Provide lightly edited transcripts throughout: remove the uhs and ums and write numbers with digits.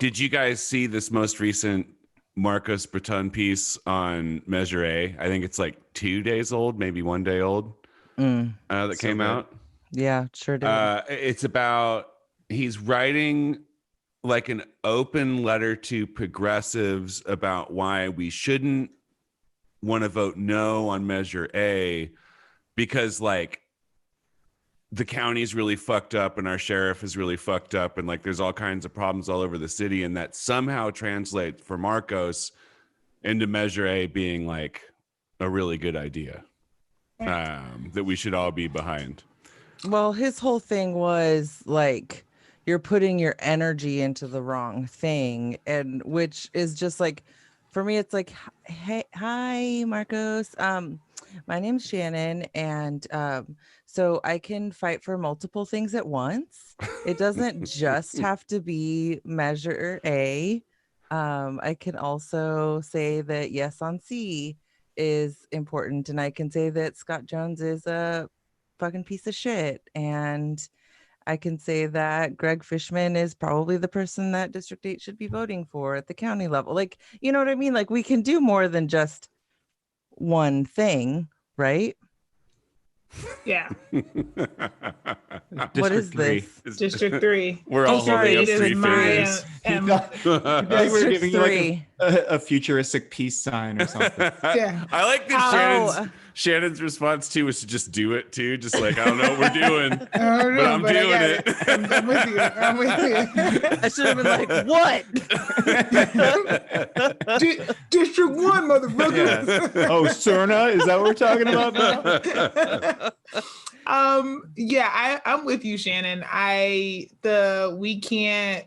Did you guys see this most recent Marcos Breton piece on Measure A? I think it's like 2 days old, maybe 1 day old. That So came good. out. Yeah, sure did. It's about, he's writing like an open letter to progressives about why we shouldn't want to vote no on Measure A, because like the county's really fucked up and our sheriff is really fucked up, and like there's all kinds of problems all over the city, and that somehow translates for Marcos into Measure A being like a really good idea that we should all be behind. Well, his whole thing was like, you're putting your energy into the wrong thing, and which is just like, for me, it's like, hey, hi, Marcos. My name's Shannon, and so I can fight for multiple things at once. It doesn't just have to be Measure A. I can also say that yes on C is important, and I can say that Scott Jones is a fucking piece of shit, and I can say that Greg Fishman is probably the person that District 8 should be voting for at the county level. Like, you know what I mean? Like, we can do more than just one thing, right? Yeah. What is Three. this? District 3. We're all holding up It is three my, fingers. They were District giving you like 3. a futuristic peace sign or something. Yeah. I like that Shannon's response too was to just do it too. Just like, I don't know what we're doing, I don't know, but I'm I doing got it. I'm with you. I'm with you. I should have been like, what? District 1, motherfucker. Yeah. Oh, Cerna? Is that what we're talking about now? Yeah, I'm with you, Shannon. We can't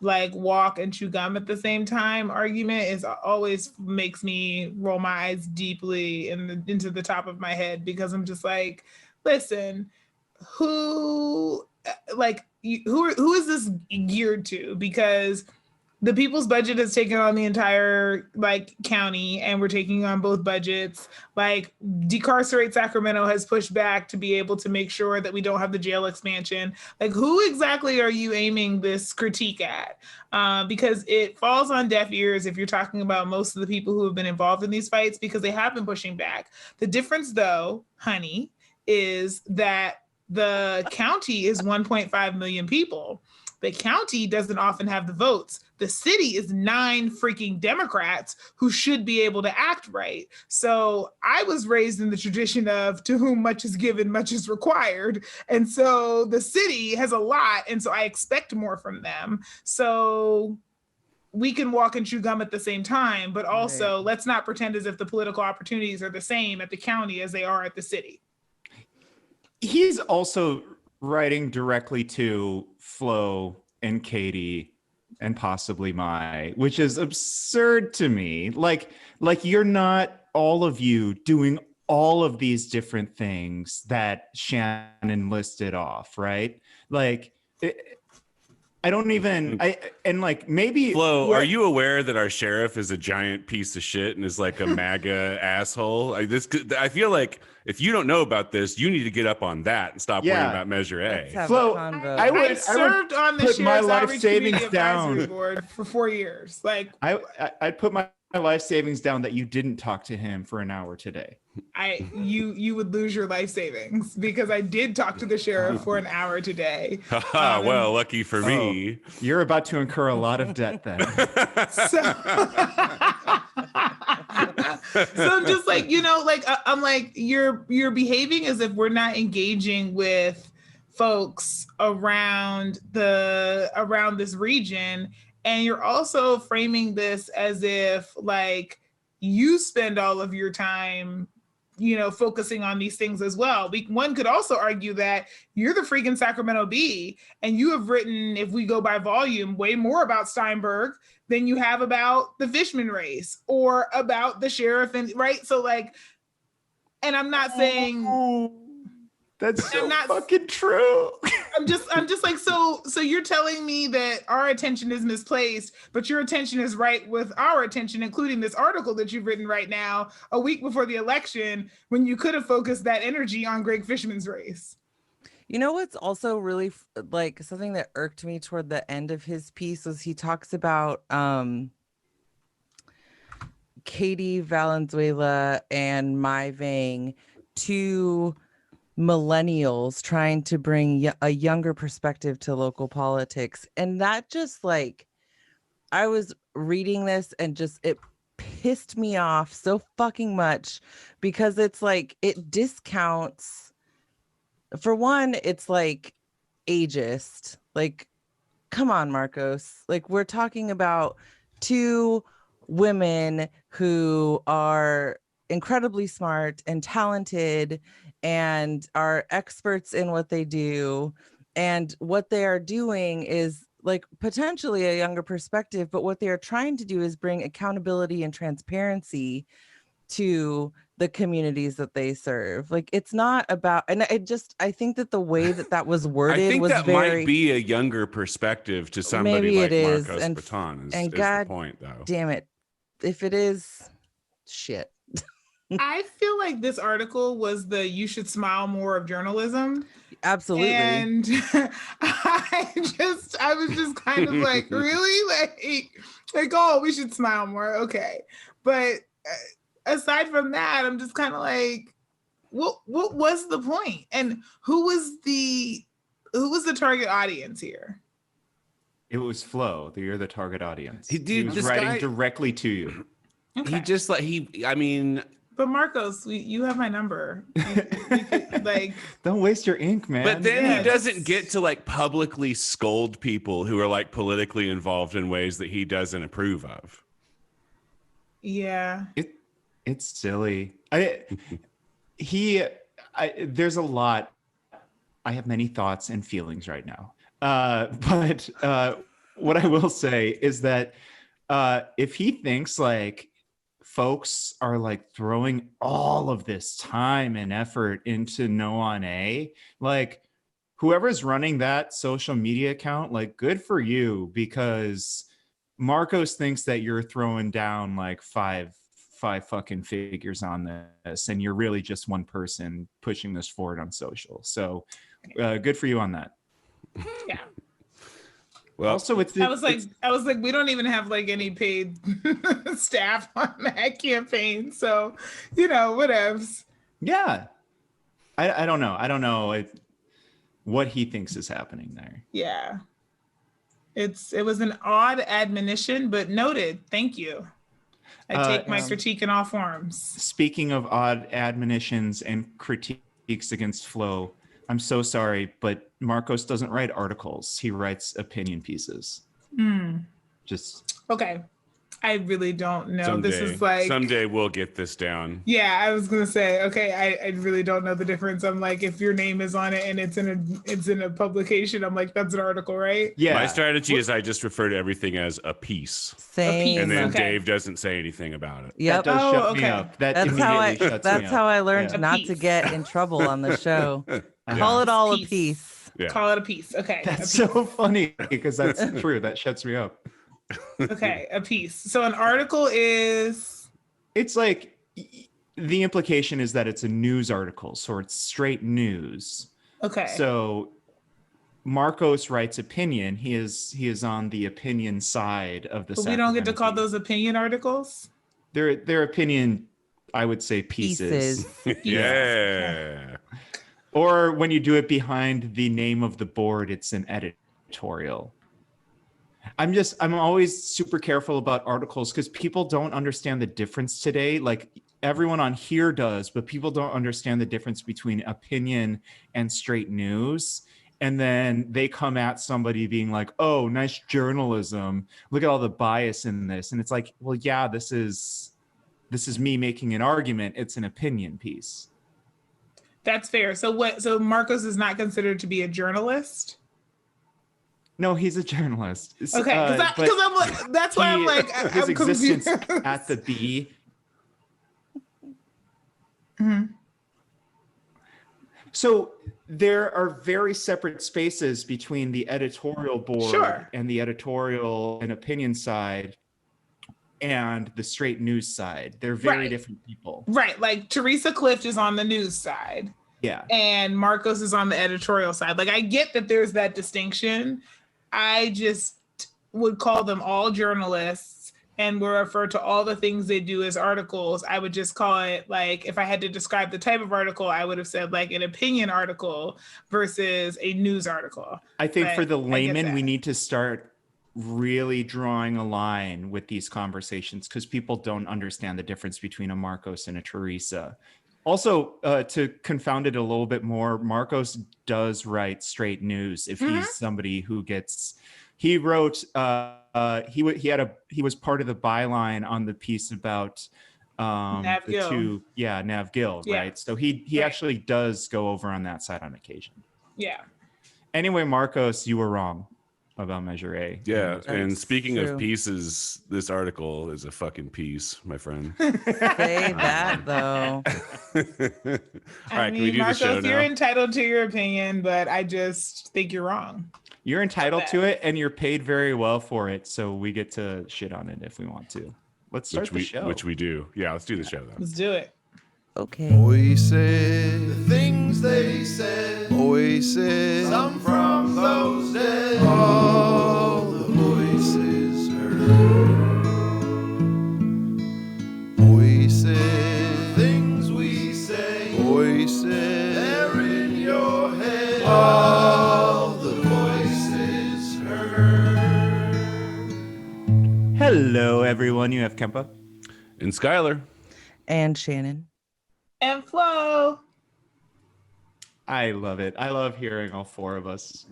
like walk and chew gum at the same time argument is always makes me roll my eyes deeply into the top of my head, because I'm just like, listen, who is this geared to? Because the people's budget has taken on the entire like county, and we're taking on both budgets. Like, Decarcerate Sacramento has pushed back to be able to make sure that we don't have the jail expansion. Like, who exactly are you aiming this critique at? Because it falls on deaf ears if you're talking about most of the people who have been involved in these fights, because they have been pushing back. The difference, though, honey, is that the county is 1.5 million people. The county doesn't often have the votes. The city is 9 freaking Democrats who should be able to act right. So I was raised in the tradition of to whom much is given, much is required. And so the city has a lot. And so I expect more from them. So we can walk and chew gum at the same time, but also let's not pretend as if the political opportunities are the same at the county as they are at the city. He's also writing directly to Flo and Katie and possibly Mai, which is absurd to me. Like you're not, all of you, doing all of these different things that Shannon listed off, right? Like, I don't even, and like maybe. Flo, are you aware that our sheriff is a giant piece of shit and is like a MAGA asshole? I feel like if you don't know about this, you need to get up on that and stop worrying about Measure A. Flo, I served on the put my Sheriff's life Outreach savings Community down. Advisory Board for 4 years. Like, I'd put my life savings down that you didn't talk to him for an hour today. You would lose your life savings, because I did talk to the sheriff for an hour today. Well, lucky for me. You're about to incur a lot of debt then. So I'm just like, I'm like, you're behaving as if we're not engaging with folks around this region. And you're also framing this as if like you spend all of your time, focusing on these things as well. One could also argue that you're the freaking Sacramento Bee, and you have written, if we go by volume, way more about Steinberg than you have about the Fishman race or about the sheriff, and right. So like, and I'm not saying that's so fucking true. I'm just like, so you're telling me that our attention is misplaced, but your attention is right with our attention, including this article that you've written right now, a week before the election, when you could have focused that energy on Greg Fishman's race. You know what's also really like something that irked me toward the end of his piece was he talks about Katie Valenzuela and Mai Vang, two millennials trying to bring a younger perspective to local politics. And that just like, I was reading this and just it pissed me off so fucking much because it's like it discounts, for one, it's like ageist. Like, come on, Marcos. Like, we're talking about two women who are incredibly smart and talented and are experts in what they do. And what they are doing is like potentially a younger perspective, but what they are trying to do is bring accountability and transparency to the communities that they serve. Like, it's not about, and I think that the way that was worded I think was that very, might be a younger perspective to somebody maybe like it is, Marcos and Baton and is God the point, though. damn it, if it is, shit. I feel like this article was the "you should smile more" of journalism. Absolutely. And I was just kind of like, really? Like, oh, we should smile more. Okay. But aside from that, I'm just kind of like, what was the point? And who was the target audience here? It was Flo. You're the target audience. Dude, He was this writing guy- directly to you. Okay. He just like I mean, But Marcos, you have my number. You could, like, Don't waste your ink, man. but then Yeah, he doesn't get to like publicly scold people who are like politically involved in ways that he doesn't approve of. yeah. It's silly. There's a lot. I have many thoughts and feelings right now. But what I will say is that if he thinks like folks are like throwing all of this time and effort into No on A, like whoever's running that social media account, like good for you, because Marcos thinks that you're throwing down like five fucking figures on this, and you're really just one person pushing this forward on social. So good for you on that. Yeah. Well, Also, I was like, we don't even have like any paid staff on that campaign. So, whatevs. yeah. I don't know. I don't know what he thinks is happening there. Yeah. It was an odd admonition, but noted. Thank you. I take my critique in all forms. Speaking of odd admonitions and critiques against Flo, I'm so sorry, but Marcos doesn't write articles. He writes opinion pieces. Just Okay. I really don't know. This is like someday we'll get this down. Yeah, I was gonna say, okay, I really don't know the difference. I'm like, if your name is on it and it's in a publication, I'm like, that's an article, right? yeah. My strategy is I just refer to everything as a piece, Same. and then Okay. Dave doesn't say anything about it. Yep. That does shut me okay. up. That That's how I immediately shuts me that's up. how I learned Yeah. not A to piece. get in trouble on the show. Yeah. Call it all a Piece. piece. Yeah. Call it a piece. Okay. That's a piece. so funny because that's true. That shuts me up. Okay, a piece. So an article is It's like the implication is that it's a news article, so it's straight news. okay. So Marcos writes opinion. He is on the opinion side of the. But we don't get to call Sacramento. those opinion articles. Their opinion, I would say pieces. Yeah. Or when you do it behind the name of the board, it's an editorial. I'm always super careful about articles because people don't understand the difference today. Like everyone on here does, but people don't understand the difference between opinion and straight news. And then they come at somebody being like, oh, nice journalism. Look at all the bias in this. And it's like, well, yeah, this is me making an argument. It's an opinion piece. That's fair. So Marcos is not considered to be a journalist? No, he's a journalist. Okay, because I'm like, that's why I'm like, his I'm existence confused. at the B. Mhm. So there are very separate spaces between the editorial board Sure. and the editorial and opinion side and the straight news side. They're very Right. different people. Right, like Teresa Clift is on the news side. Yeah. and Marcos is on the editorial side. Like, I get that there's that distinction. I just would call them all journalists and will refer to all the things they do as articles. I would just call it, like, if I had to describe the type of article, I would have said like an opinion article versus a news article. I think But for the I get layman, that. we need to start really drawing a line with these conversations because people don't understand the difference between a Marcos and a Teresa. Also, to confound it a little bit more, Marcos does write straight news if he's somebody who gets. He wrote. He was part of the byline on the piece about Nav the Gill. two. Yeah, Nav Gill, Yeah. right? So he Right. actually does go over on that side on occasion. Yeah. Anyway, Marcos, you were wrong about Measure A. Yeah, and That's speaking true. of pieces, this article is a fucking piece, my friend. Say that though. All right, I can we mean, do the show Marcos, you're now? entitled to your opinion, but I just think you're wrong. You're entitled to it, and you're paid very well for it. So we get to shit on it if we want to. Let's start the show. Which we do. Yeah, let's do the show then. Let's do it. Okay. Voices, the things they said. Voices, some from those dead. All the voices heard. Voices, things we say. Voices, they're in your head. All the voices heard. Hello, everyone. You have Kempa. And Skylar. And Shannon. And Flo. I love it. I love hearing all four of us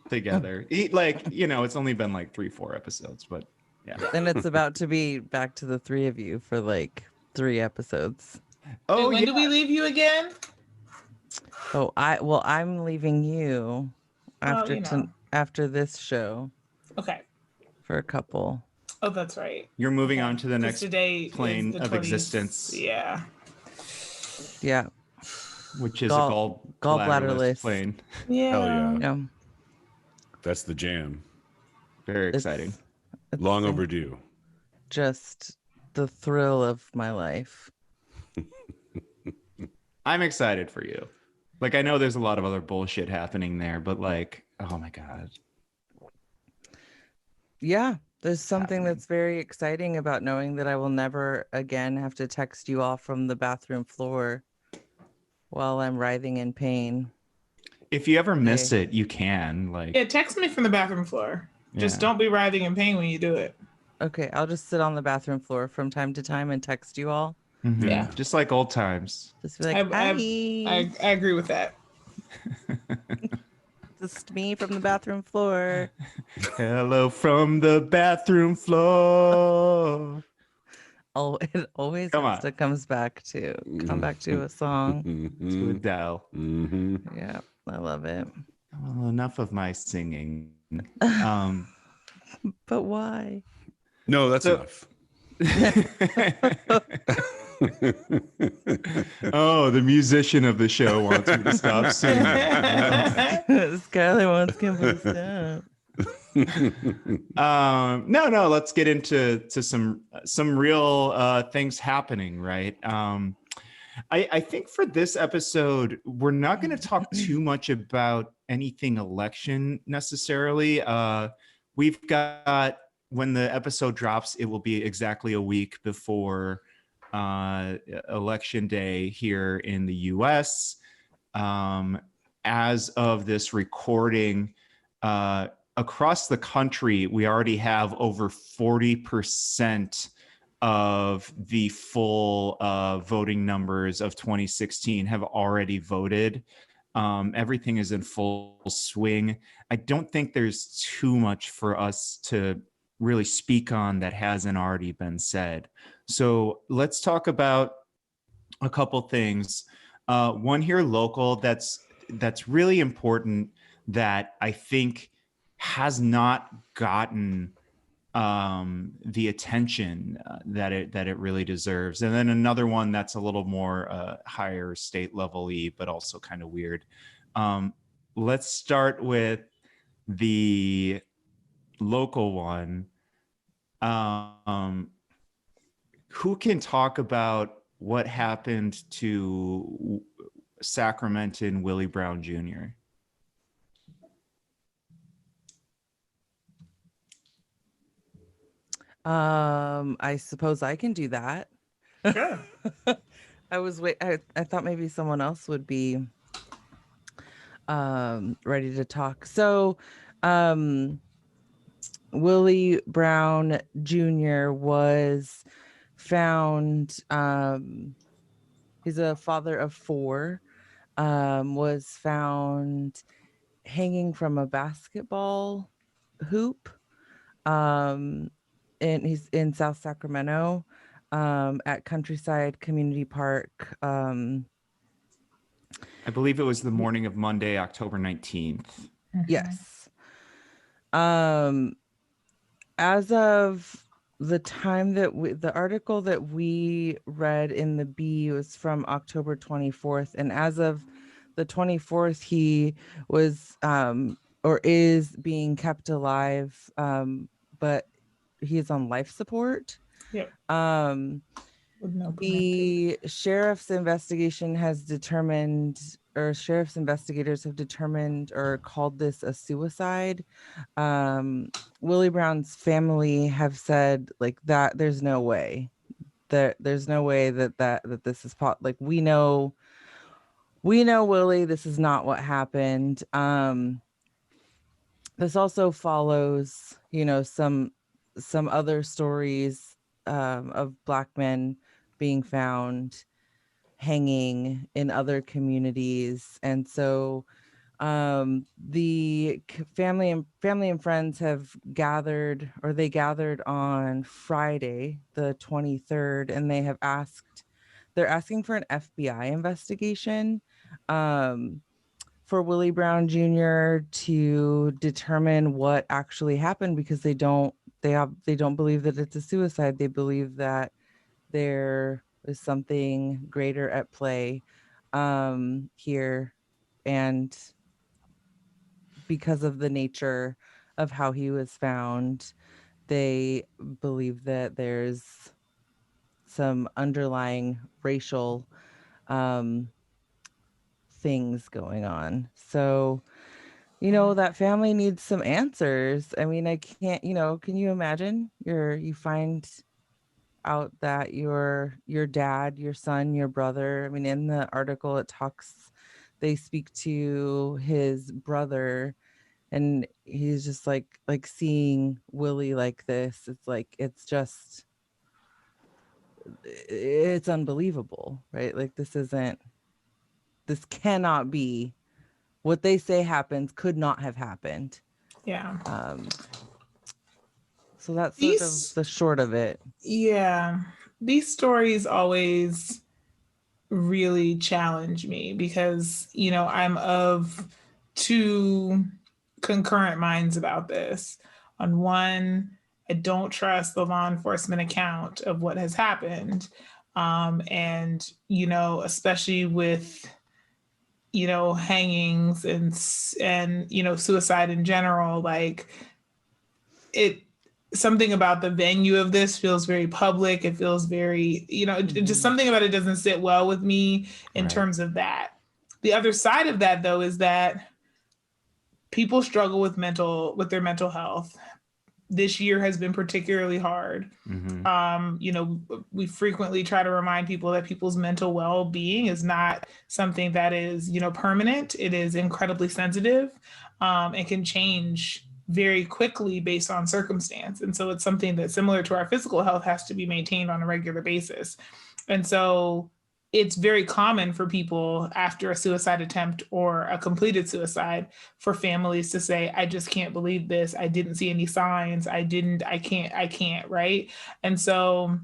together. It's only been like 3-4 episodes, but yeah. And it's about to be back to the three of you for like 3 episodes. Oh, Wait, when do we leave you again? Oh, I'm leaving you after you know. after this show Okay. for a couple. Oh, that's right. You're moving on to the 'Cause next today is plane the of 20th. existence, Yeah. Yeah. which is Gall- a gallbladderless. plane. Yeah. Hell yeah. Yeah. That's the jam. Very It's- exciting. it's Long overdue. just the thrill of my life. I'm excited for you. Like, I know there's a lot of other bullshit happening there, but like, oh my God. Yeah. There's something Happening. that's very exciting about knowing that I will never again have to text you off from the bathroom floor while I'm writhing in pain. If you ever miss Okay. it, you can. Like, Yeah, text me from the bathroom floor. Just Yeah. don't be writhing in pain when you do it. Okay, I'll just sit on the bathroom floor from time to time and text you all. mhm, Yeah. just like old times. Just be like, I hi, agree with that. just me from the bathroom floor. Hello from the bathroom floor. Oh, it always Come has on. to come back to a song. To Mm-hmm. Adele. Mm-hmm. Yeah, I love it. Well, enough of my singing. But why? No, that's So- enough. Oh, the musician of the show wants me to stop singing. Skylar wants Kimber to stop. No, let's get into some real things happening, right? I think for this episode, we're not going to talk too much about anything election necessarily. We've got, when the episode drops, it will be exactly a week before election day here in the US. As of this recording, across the country, we already have over 40% of the full voting numbers of 2016 have already voted. Everything is in full swing. I don't think there's too much for us to really speak on that hasn't already been said. So let's talk about a couple things. One here local that's really important that I think has not gotten the attention that it really deserves. And then another one that's a little more higher state level-y, but also kind of weird. Let's start with the local one. Who can talk about what happened to Sacramento and Willie Brown Jr. I suppose I can do that. Sure. I thought maybe someone else would be ready to talk. So Willie Brown Jr. was found, he's a father of 4, was found hanging from a basketball hoop. And he's in South Sacramento, at Countryside Community Park. I believe it was the morning of Monday, October 19th. Yes. As of the time that the article that we read in the Bee was from October 24th. And as of the 24th, he was, or is being kept alive. But he's on life support. Yep. With no The sheriff's investigation has determined, or sheriff's investigators have determined or called this a suicide. Willie Brown's family have said like that there's no way that this is like we know Willie, this is not what happened. This also follows, some other stories of Black men being found hanging in other communities, and so the family and friends have gathered, or they gathered on Friday, the 23rd, and they're asking for an FBI investigation for Willie Brown Jr. to determine what actually happened, because they don't believe that it's a suicide. They believe that there is something greater at play here, and because of the nature of how he was found, they believe that there's some underlying racial things going on. So, that family needs some answers. I mean, I can't, can you imagine you find out that your dad, your son, your brother, I mean, in the article they speak to his brother, and he's just like seeing Willie like this. It's unbelievable, right? Like this cannot be what they say happens, could not have happened. Yeah. So that's sort of the short of it. Yeah. These stories always really challenge me because, I'm of 2 concurrent minds about this. On one, I don't trust the law enforcement account of what has happened. And, especially with, hangings and suicide in general, like something about the venue of this feels very public. It feels very, just something about it doesn't sit well with me in terms of that. The other side of that, though, is that people struggle with their mental health. This year has been particularly hard. We frequently try to remind people that people's mental well-being is not something that is, permanent. It is incredibly sensitive and can change very quickly based on circumstance. And so it's something that, similar to our physical health, has to be maintained on a regular basis. And so it's very common for people after a suicide attempt or a completed suicide for families to say, I just can't believe this. I didn't see any signs. I can't, right? And so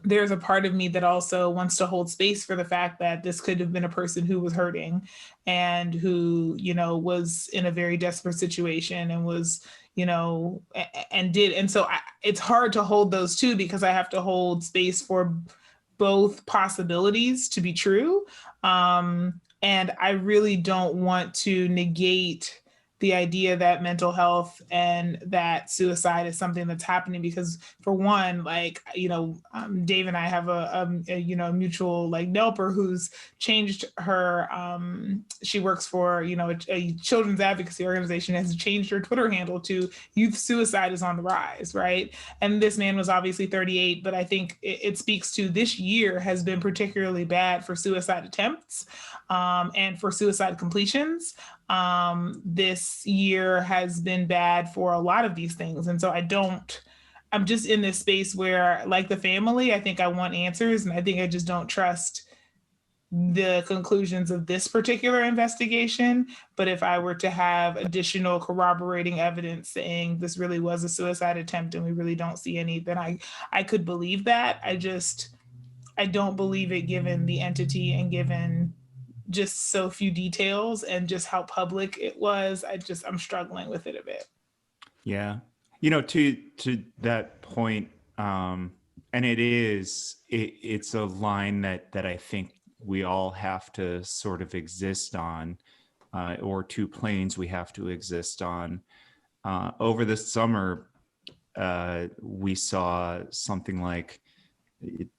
there's a part of me that also wants to hold space for the fact that this could have been a person who was hurting and who, was in a very desperate situation and was, and so it's hard to hold those two, because I have to hold space for both possibilities to be true. And I really don't want to negate the the idea that mental health and that suicide is something that's happening. Because for one, like, Dave and I have a mutual like Nelper who's changed her, she works for, a children's advocacy organization, has changed her Twitter handle to "Youth Suicide is on the Rise," right? And this man was obviously 38, but I think it speaks to this year has been particularly bad for suicide attempts and for suicide completions. This year has been bad for a lot of these things. And so I'm just in this space where, like the family, I think I want answers, and I think I just don't trust the conclusions of this particular investigation. But if I were to have additional corroborating evidence saying this really was a suicide attempt and we really don't see any, then I could believe that. I don't believe it given the entity and given just so few details and just how public it was. I'm struggling with it a bit. Yeah. To that point, and it's a line that I think we all have to sort of exist on, or two planes we have to exist on. Over the summer, we saw something like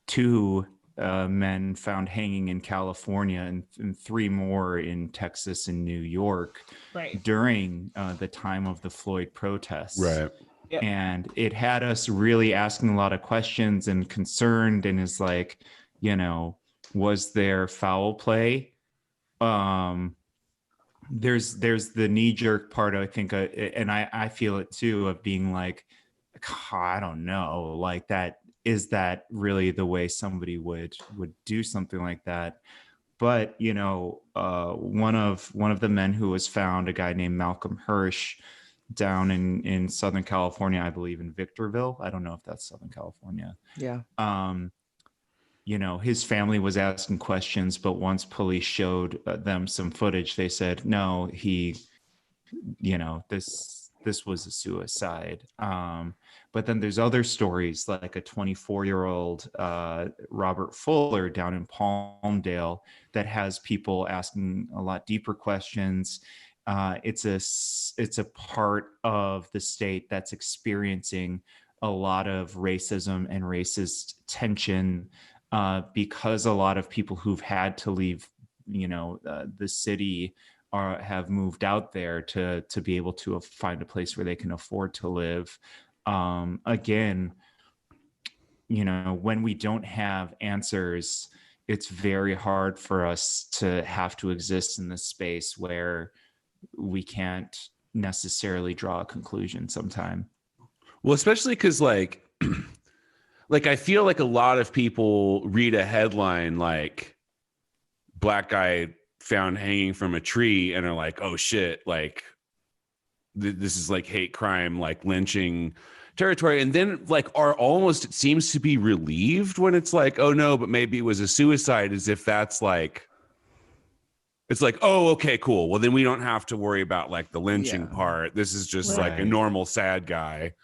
2 men found hanging in California and 3 more in Texas and New York, right, during the time of the Floyd protests. Right. Yep. And it had us really asking a lot of questions and concerned, and is like, was there foul play? There's the knee-jerk part, I think, and I feel it too, of being like, I don't know, like that. Is that really the way somebody would do something like that? But one of the men who was found, a guy named Malcolm Hirsch, down in Southern California, I believe in Victorville. I don't know if that's Southern California. Yeah. His family was asking questions, but once police showed them some footage, they said, no, this was a suicide. But then there's other stories, like a 24-year-old Robert Fuller down in Palmdale, that has people asking a lot deeper questions. It's a part of the state that's experiencing a lot of racism and racist tension, because a lot of people who've had to leave, the city have moved out there to be able to find a place where they can afford to live. Again, when we don't have answers, it's very hard for us to have to exist in this space where we can't necessarily draw a conclusion sometime. Well, especially because like I feel like a lot of people read a headline like "Black guy found hanging from a tree" and are like, oh shit, like this is like hate crime, like lynching territory. And then like are almost, it seems to be relieved when it's like, oh no, but maybe it was a suicide, as if that's like, it's like, oh, okay, cool. Well, then we don't have to worry about like the lynching part. This is just like a normal sad guy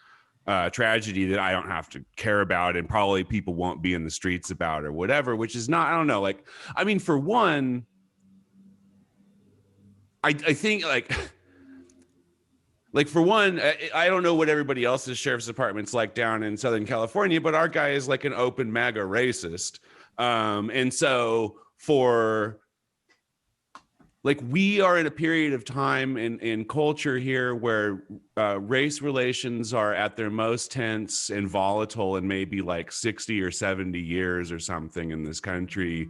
tragedy that I don't have to care about, and probably people won't be in the streets about or whatever, which is not, I don't know. Like, I mean, for one, I think like for one, I don't know what everybody else's sheriff's department's like down in Southern California, but our guy is like an open MAGA racist. And so for like, we are in a period of time in culture here where race relations are at their most tense and volatile in maybe like 60 or 70 years or something in this country.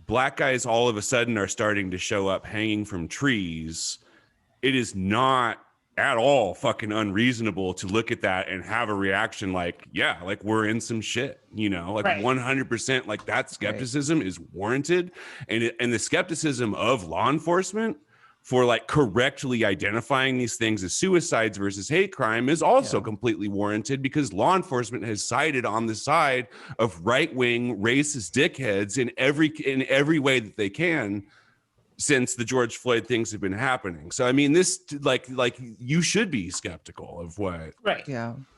Black guys all of a sudden are starting to show up hanging from trees. It is not at all fucking unreasonable to look at that and have a reaction like, yeah, like we're in some shit, like 100%, like that skepticism is warranted. And the skepticism of law enforcement for like correctly identifying these things as suicides versus hate crime is also completely warranted, because law enforcement has sided on the side of right-wing racist dickheads in every way that they can since the George Floyd things have been happening. So, I mean, this like you should be skeptical of what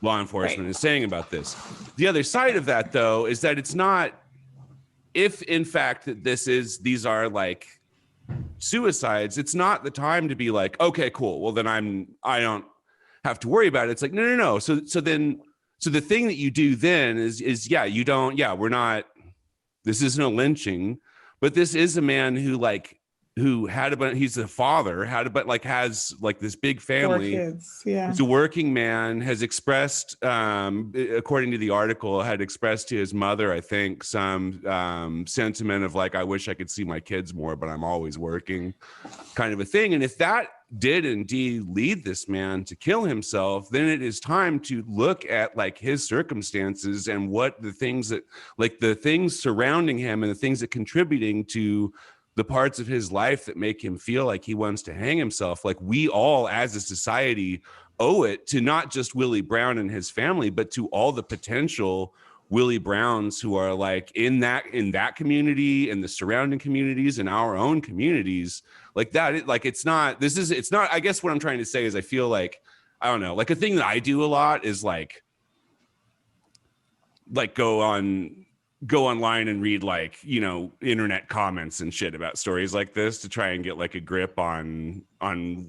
law enforcement is saying about this. The other side of that, though, is that it's not, if in fact that these are like suicides, it's not the time to be like, okay, cool, well then I don't have to worry about it. It's like, no. So the thing that you do then is yeah, you don't, yeah, we're not, this isn't a lynching, but this is a man who had a bunch, he's a father, has like this big family. 4 kids, yeah. He's a working man, has expressed, according to the article, had expressed to his mother, I think, some sentiment of like, I wish I could see my kids more, but I'm always working, kind of a thing. And if that did indeed lead this man to kill himself, then it is time to look at like his circumstances and what the things that, like the things surrounding him and the things that contributing to the parts of his life that make him feel like he wants to hang himself. Like we all as a society owe it to not just Willie Brown and his family, but to all the potential Willie Browns who are like in that community and the surrounding communities and our own communities like that. It's not, I guess what I'm trying to say is I feel like, I don't know, like a thing that I do a lot is like go online and read like, you know, internet comments and shit about stories like this to try and get like a grip on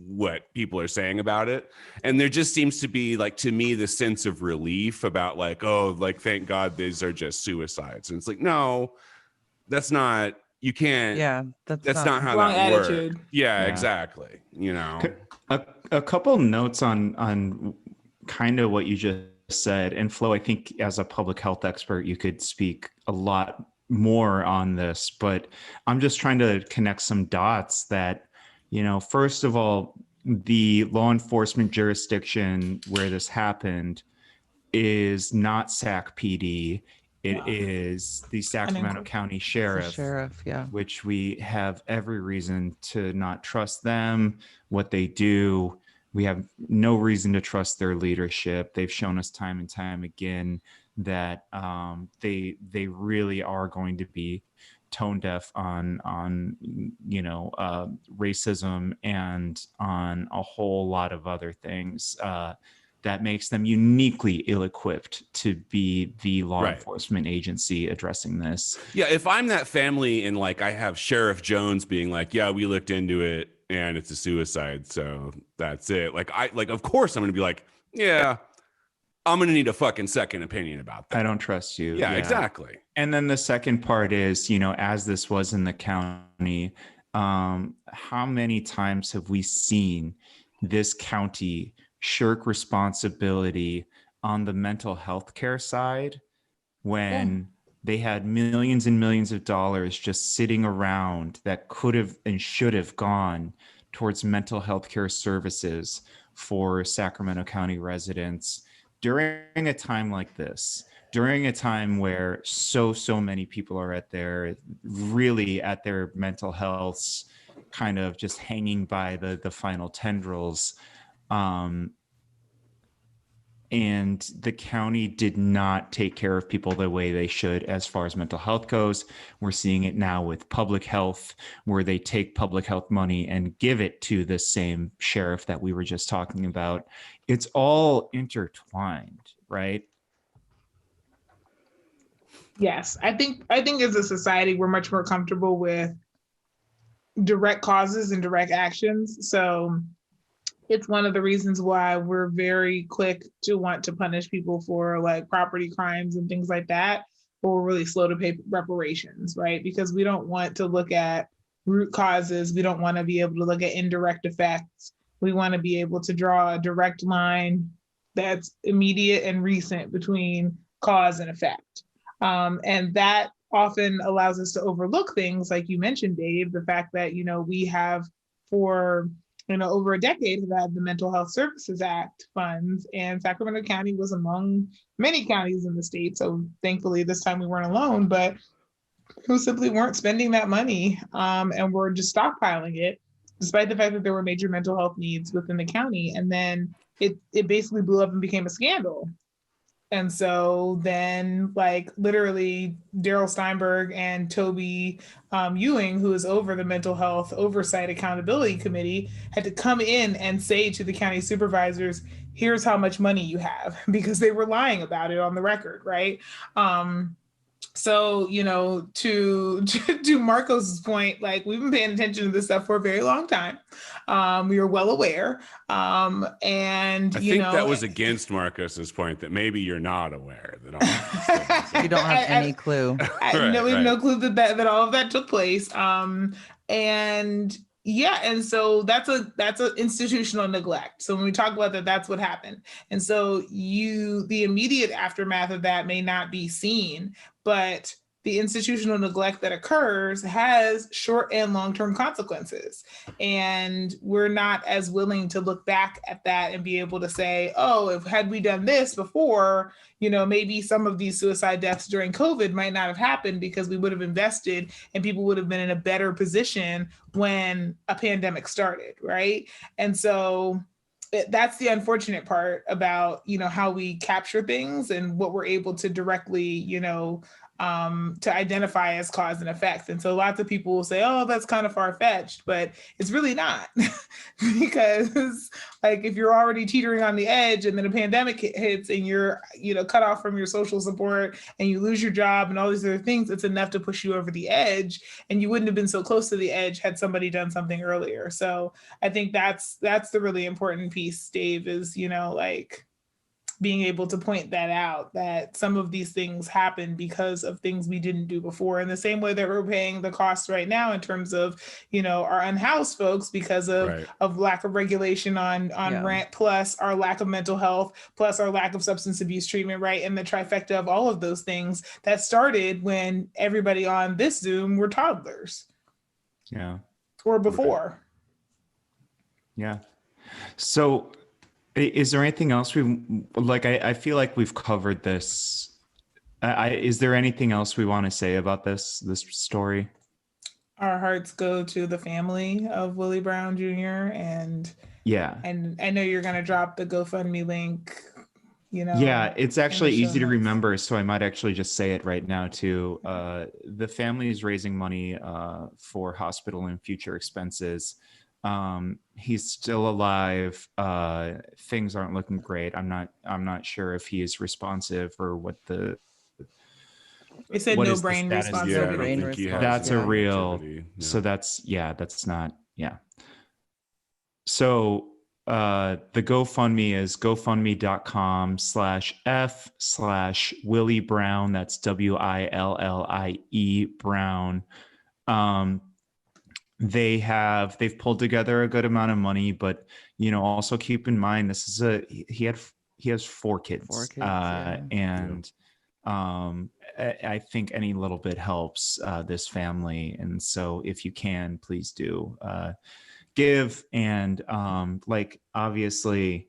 what people are saying about it. And there just seems to be like, to me, the sense of relief about like, oh, like, thank God these are just suicides. And it's like, no, that's not, you can't. Yeah. That's not how that works. Yeah, exactly. You know, a couple notes on kind of what you just said, and Flo, I think as a public health expert, you could speak a lot more on this, but I'm just trying to connect some dots that, you know, first of all, the law enforcement jurisdiction where this happened is not Sac PD. It is the Sacramento County Sheriff, yeah, which we have every reason to not trust them, what they do. We have no reason to trust their leadership. They've shown us time and time again that they really are going to be tone deaf on you know, racism and on a whole lot of other things that makes them uniquely ill-equipped to be the law enforcement agency addressing this. Yeah, if I'm that family and like I have Sheriff Jones being like, yeah, we looked into it and it's a suicide, so that's it. Like of course I'm gonna be like, yeah, I'm gonna need a fucking second opinion about that. I don't trust you. Yeah, exactly. And then the second part is, you know, as this was in the county, how many times have we seen this county shirk responsibility on the mental health care side when they had millions and millions of dollars just sitting around that could have and should have gone towards mental health care services for Sacramento County residents during a time like this, during a time where so many people are at their mental health kind of just hanging by the final tendrils. And the county did not take care of people the way they should as far as mental health goes. We're seeing it now with public health, where they take public health money and give it to the same sheriff that we were just talking about. It's all intertwined, right? Yes, I think as a society, we're much more comfortable with direct causes and direct actions. So it's one of the reasons why we're very quick to want to punish people for like property crimes and things like that, but we're really slow to pay reparations, right? Because we don't want to look at root causes. We don't want to be able to look at indirect effects. We want to be able to draw a direct line that's immediate and recent between cause and effect. And that often allows us to overlook things like you mentioned, Dave, the fact that, you know, we have for over a decade have had the Mental Health Services Act funds, and Sacramento County was among many counties in the state. So thankfully this time we weren't alone, but who simply weren't spending that money and were just stockpiling it, despite the fact that there were major mental health needs within the county. And then it basically blew up and became a scandal. And so then, like, literally Daryl Steinberg and Toby Ewing, who is over the Mental Health Oversight Accountability Committee, had to come in and say to the county supervisors, here's how much money you have, because they were lying about it on the record, right? So, to Marcos's point, like, we've been paying attention to this stuff for a very long time. We are well aware. And I think that was against Marcos's point that maybe you're not aware that all of these things You don't have any clue. we have no clue that all of that took place. And yeah, and so that's a institutional neglect. So when we talk about that, that's what happened. And so the immediate aftermath of that may not be seen, but the institutional neglect that occurs has short and long-term consequences. And we're not as willing to look back at that and be able to say, oh, had we done this before, maybe some of these suicide deaths during COVID might not have happened because we would have invested and people would have been in a better position when a pandemic started, right? And so that's the unfortunate part about, how we capture things and what we're able to directly, to identify as cause and effect. And so lots of people will say, oh, that's kind of far-fetched, but it's really not. Because like, if you're already teetering on the edge and then a pandemic hits and you're, cut off from your social support and you lose your job and all these other things, it's enough to push you over the edge. And you wouldn't have been so close to the edge had somebody done something earlier. So I think that's the really important piece, Dave, is, like, being able to point that out, that some of these things happen because of things we didn't do before, in the same way that we're paying the costs right now in terms of, our unhoused folks because of lack of regulation on rent, plus our lack of mental health, plus our lack of substance abuse treatment, right? And the trifecta of all of those things that started when everybody on this Zoom were toddlers. Yeah. Or before. Yeah. So is there anything else I feel like we've covered this. Is there anything else we want to say about this story? Our hearts go to the family of Willie Brown Jr. And I know you're going to drop the GoFundMe link, Yeah, it's actually easy to remember. So I might actually just say it right now too. The family is raising money for hospital and future expenses. He's still alive. Things aren't looking great. I'm not sure if he is responsive or what the. They said no brain responsibility. That's a real. No. So that's not. So the GoFundMe is gofundme.com/f/Willie Brown. That's WILLIE Brown. They've pulled together a good amount of money, but also keep in mind he has 4 kids, and I think any little bit helps this family. And so if you can, please do give. And obviously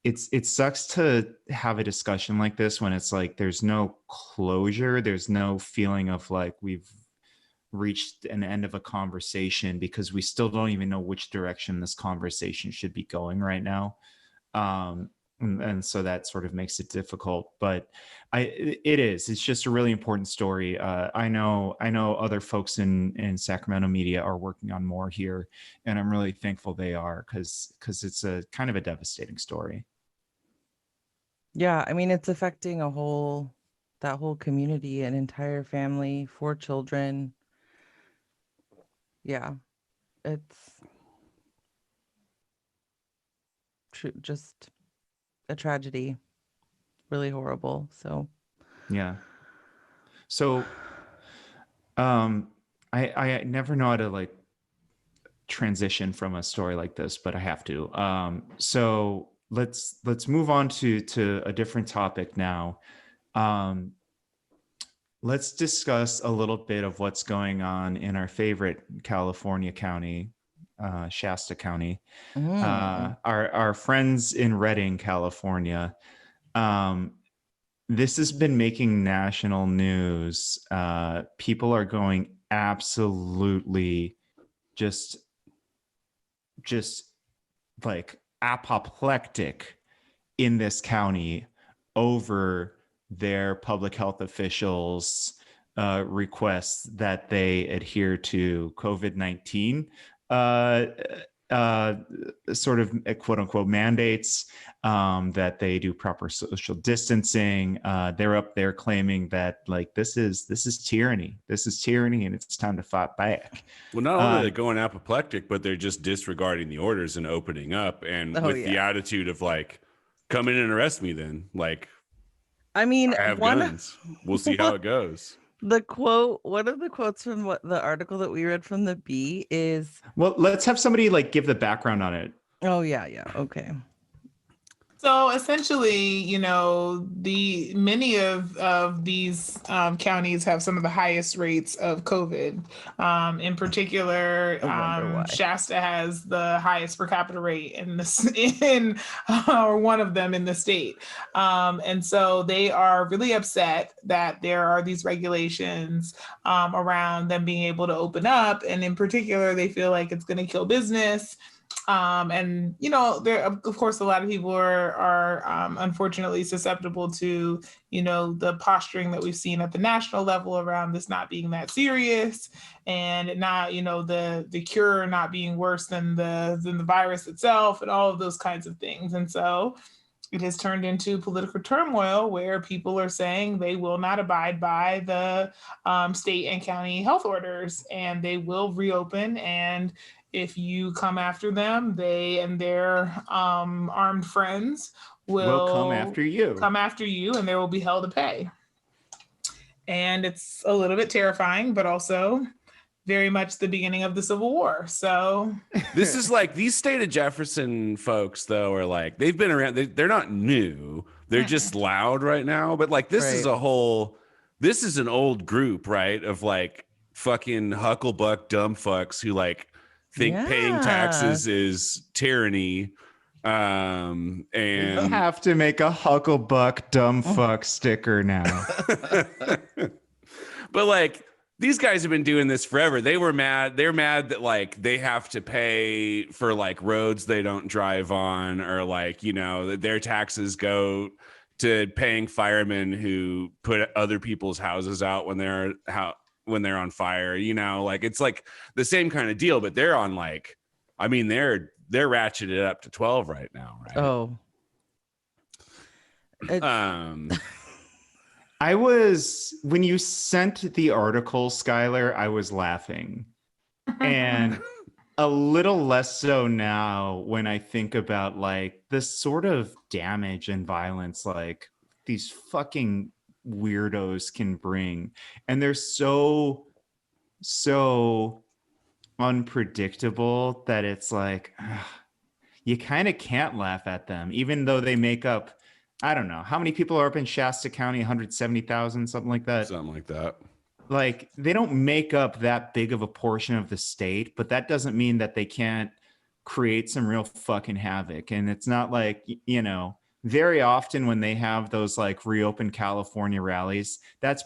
it sucks to have a discussion like this when it's like there's no closure, there's no feeling of like we've reached an end of a conversation, because we still don't even know which direction this conversation should be going right now. And so that sort of makes it difficult, but it's just a really important story. I know other folks in Sacramento media are working on more here, and I'm really thankful they are, because it's a kind of a devastating story. Yeah, I mean, it's affecting that whole community, an entire family, 4 children. Yeah, it's just a tragedy, really horrible. So yeah. So I never know how to transition from a story like this, but I have to. So let's move on to a different topic now. Let's discuss a little bit of what's going on in our favorite California county, Shasta County. Our friends in Redding, California. This has been making national news. People are going absolutely just like apoplectic in this county over their public health officials' requests that they adhere to COVID-19 sort of quote unquote mandates, that they do proper social distancing. They're up there claiming that like this is tyranny. This is tyranny, and it's time to fight back. Well, not only are they going apoplectic, but they're just disregarding the orders and opening up, and with the attitude of like, come in and arrest me then. Like, I mean, I have guns. We'll see how it goes. The quote, one of the quotes from the article that we read from the Bee is, well, let's have somebody like give the background on it. Oh yeah. Okay. So essentially, you know, many of these counties have some of the highest rates of COVID. In particular, Shasta has the highest per capita rate or one of them in the state. And so they are really upset that there are these regulations around them being able to open up. And in particular, they feel like it's going to kill business. And, you know, there, of course, a lot of people are unfortunately susceptible to, you know, the posturing that we've seen at the national level around this not being that serious, and not, you know, the cure not being worse than the virus itself, and all of those kinds of things. And so it has turned into political turmoil where people are saying they will not abide by the state and county health orders, and they will reopen. And if you come after them, they and their armed friends will come after you, and there will be hell to pay. And it's a little bit terrifying, but also very much the beginning of the Civil War. So this is like, these State of Jefferson folks, though, are like, they've been around. They're not new. They're just loud right now. But like, this is this is an old group, right? Of like fucking hucklebuck dumb fucks who like think paying taxes is tyranny. And you have to make a hucklebuck dumb fuck sticker now. But like, these guys have been doing this forever. They're mad that like they have to pay for like roads they don't drive on, or like, you know, that their taxes go to paying firemen who put other people's houses out when they're on fire. You know, like, it's like the same kind of deal, but they're on like, I mean, they're ratcheted up to 12 right now, right? Oh. I was, when you sent the article, Skylar, I was laughing. And a little less so now when I think about like the sort of damage and violence like these fucking weirdos can bring. And they're so unpredictable that it's like, you kind of can't laugh at them, even though they make up, I don't know, how many people are up in Shasta County? 170,000, something like that. Something like that. Like, they don't make up that big of a portion of the state, but that doesn't mean that they can't create some real fucking havoc. And it's not like, you know, very often when they have those like reopen California rallies, that's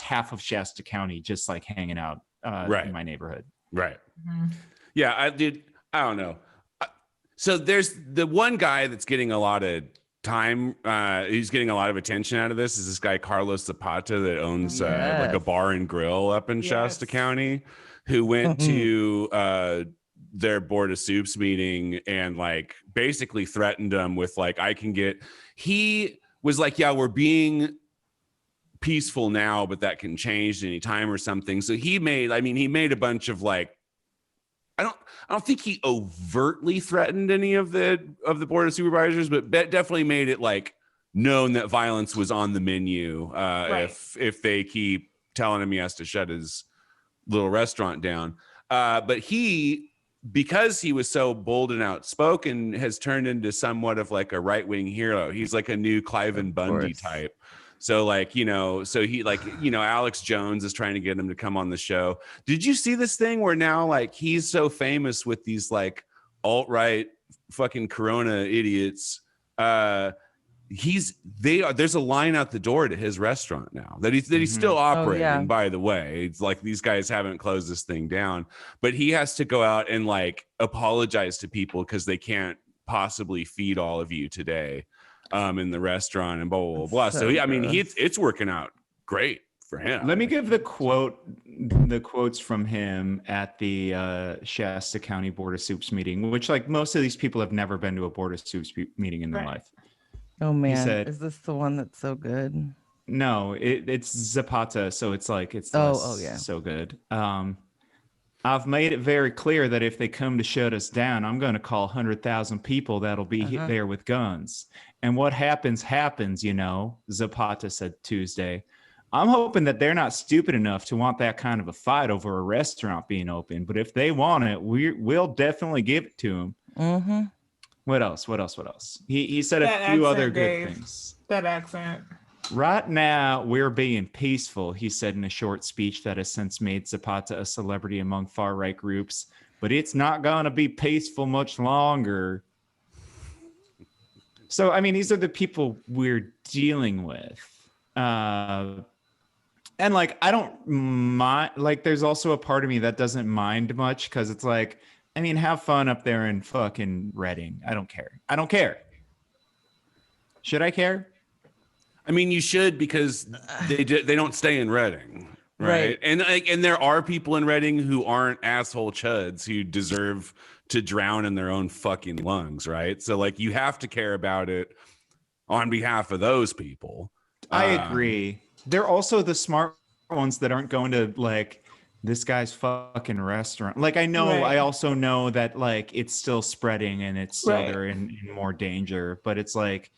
half of Shasta County just like hanging out in my neighborhood. Right. Mm-hmm. Yeah, I don't know. So there's the one guy that's getting a lot of time, he's getting a lot of attention out of this, is this guy Carlos Zapata that owns like a bar and grill up in Shasta County, who went to their board of soups meeting and like basically threatened them with like, he was like, yeah, we're being peaceful now, but that can change any time or something. So he made a bunch of like, I don't think he overtly threatened any of the board of supervisors, but definitely made it like known that violence was on the menu if they keep telling him he has to shut his little restaurant down. But because he was so bold and outspoken, has turned into somewhat of like a right-wing hero. He's like a new Cliven Bundy type. So like, you know, so he like, you know, Alex Jones is trying to get him to come on the show. Did you see this thing where now like he's so famous with these like alt-right fucking Corona idiots? There's a line out the door to his restaurant now that he's still operating, by the way. It's like these guys haven't closed this thing down, but he has to go out and like apologize to people because they can't possibly feed all of you today. In the restaurant and blah, blah, blah. So, it's working out great for him. Let me give the quote the quotes from him at the Shasta County Board of Soups meeting, which like most of these people have never been to a Board of Soups meeting in their Right. life. Oh man, said- is this the one that's so good? No, it's Zapata, so it's like it's yeah. so good. I've made it very clear that if they come to shut us down, I'm going to call 100,000 people that'll be there with guns. And what happens, you know, Zapata said Tuesday. I'm hoping that they're not stupid enough to want that kind of a fight over a restaurant being open. But if they want it, we'll definitely give it to them. Mm-hmm. What else? He said That a few other accent, good Dave. things. That accent. Right now, we're being peaceful, he said in a short speech that has since made Zapata a celebrity among far-right groups. But it's not going to be peaceful much longer. So, I mean, these are the people we're dealing with. And like, I don't mind, like, there's also a part of me that doesn't mind much because it's like, I mean, have fun up there in fucking Reading. I don't care. Should I care? I mean, you should, because they don't stay in Reading, right? Right. And there are people in Reading who aren't asshole chuds who deserve to drown in their own fucking lungs, right? So like, you have to care about it on behalf of those people. I agree. They're also the smart ones that aren't going to like this guy's fucking restaurant. Like I know, Right. I also know that like it's still spreading and it's still Right. they're in more danger. But it's like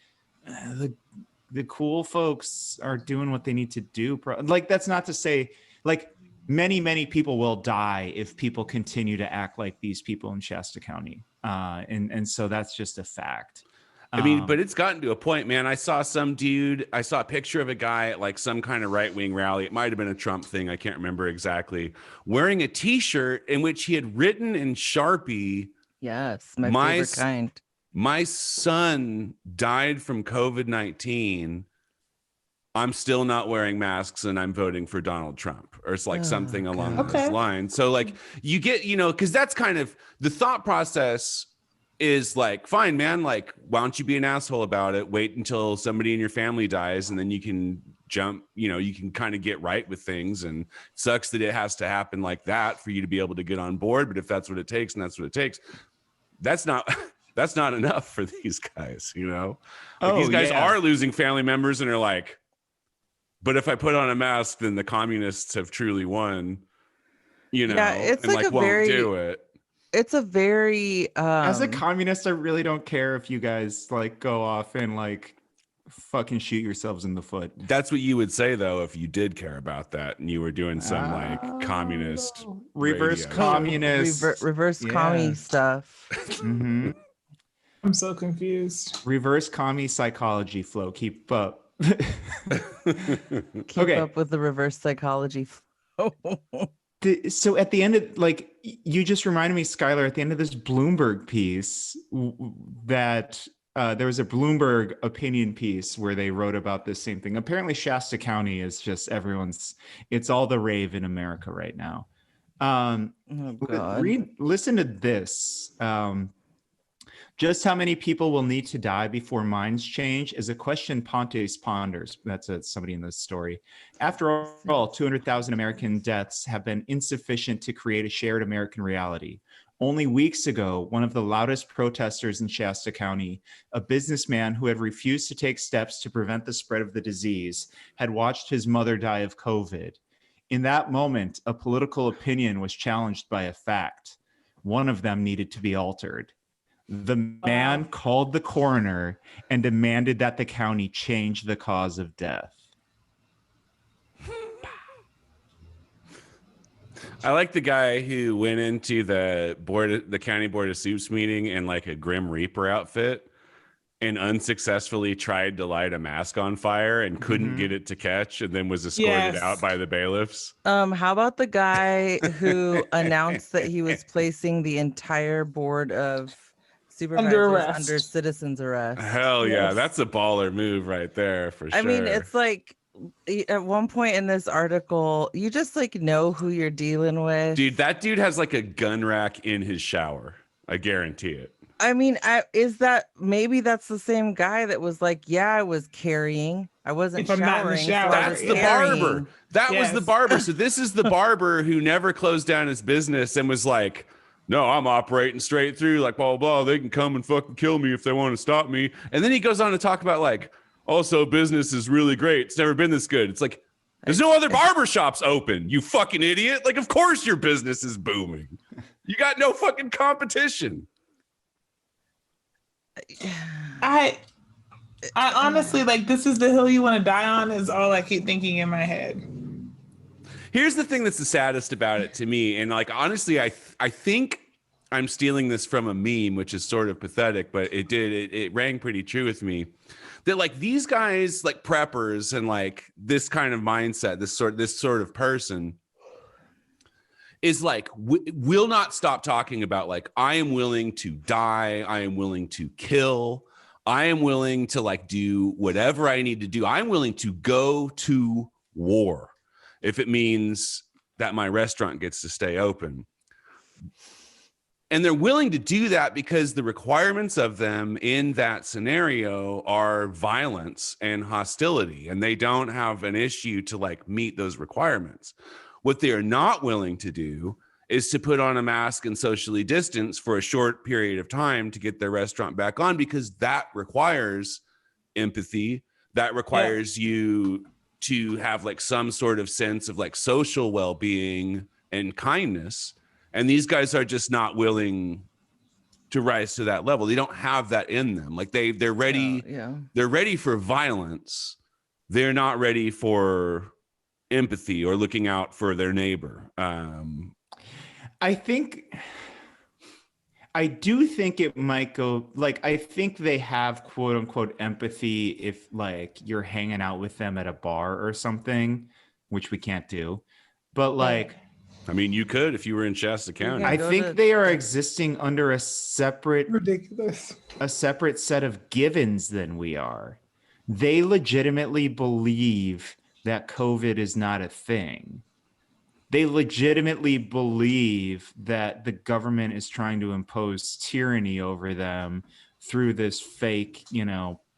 the cool folks are doing what they need to do. Like that's not to say like many people will die if people continue to act like these people in Shasta County. And so that's just a fact. I mean, but it's gotten to a point, man. I saw a picture of a guy at like some kind of right-wing rally. It might have been a Trump thing. I can't remember exactly. Wearing a t-shirt in which he had written in Sharpie, Yes, my favorite kind. my son died from COVID-19. I'm still not wearing masks and I'm voting for Donald Trump, or it's like something along God. those Okay. lines. So like you get, because that's kind of the thought process is like, fine, man, like, why don't you be an asshole about it? Wait until somebody in your family dies and then you can jump, you can kind of get right with things. And it sucks that it has to happen like that for you to be able to get on board. But if that's what it takes, and that's what it takes, that's not enough for these guys, Like, these guys are losing family members and are like, but if I put on a mask, then the communists have truly won, Yeah, it's and like a won't very- do it. It's a very As a communist, I really don't care if you guys like go off and like fucking shoot yourselves in the foot. That's what you would say, though, if you did care about that and you were doing some like communist Reverse radio. communist. reverse Yeah. commie stuff. hmm I'm so confused. Reverse commie psychology flow. Keep up. Keep Okay. up with the reverse psychology. So at the end of like you just reminded me, Skylar, at the end of this Bloomberg piece that there was a Bloomberg opinion piece where they wrote about this same thing. Apparently Shasta County is just it's all the rave in America right now. Oh God. Listen to this. Just how many people will need to die before minds change is a question Pontes ponders. That's somebody in this story. After all, 200,000 American deaths have been insufficient to create a shared American reality. Only weeks ago, one of the loudest protesters in Shasta County, a businessman who had refused to take steps to prevent the spread of the disease, had watched his mother die of COVID. In that moment, a political opinion was challenged by a fact. One of them needed to be altered. The man called the coroner and demanded that the county change the cause of death. I like the guy who went into the county board of soups meeting in like a Grim Reaper outfit and unsuccessfully tried to light a mask on fire and couldn't get it to catch, and then was escorted Yes. out by the bailiffs. How about the guy who announced that he was placing the entire board of supervisors arrest. under citizen's arrest? Hell yeah, Yes. that's a baller move right there for sure. I mean, it's like at one point in this article, you just like know who you're dealing with. dude, that dude has like a gun rack in his shower. I guarantee it. I mean, maybe that's the same guy that was like, yeah, I was carrying. I wasn't If I'm not in the showering, so shower. I That's was the carrying. barber. That was the Yes. barber. So this is the barber who never closed down his business and was like, no, I'm operating straight through, like, blah, blah, blah. They can come and fucking kill me if they want to stop me. And then he goes on to talk about, like, also business is really great. It's never been this good. It's like, there's no other barber shops open, you fucking idiot. Like, of course your business is booming. You got no fucking competition. I honestly, like, this is the hill you want to die on is all I keep thinking in my head. Here's the thing that's the saddest about it to me. And like, honestly, I think I'm stealing this from a meme, which is sort of pathetic, but it rang pretty true with me that like these guys, like preppers and like this kind of mindset, this sort of person is like, will not stop talking about like, I am willing to die. I am willing to kill. I am willing to like do whatever I need to do. I'm willing to go to war if it means that my restaurant gets to stay open. And they're willing to do that because the requirements of them in that scenario are violence and hostility, and they don't have an issue to like meet those requirements. What they are not willing to do is to put on a mask and socially distance for a short period of time to get their restaurant back on, because that requires empathy. That requires you to have like some sort of sense of like social well-being and kindness. And these guys are just not willing to rise to that level. They don't have that in them. Like they're ready. They're ready for violence. They're not ready for empathy or looking out for their neighbor. I do think it might go like, I think they have quote unquote empathy if like you're hanging out with them at a bar or something, which we can't do. But like, I mean, you could if you were in Shasta County. I think they are existing under a separate set of givens than we are. They legitimately believe that COVID is not a thing. They legitimately believe that the government is trying to impose tyranny over them through this fake,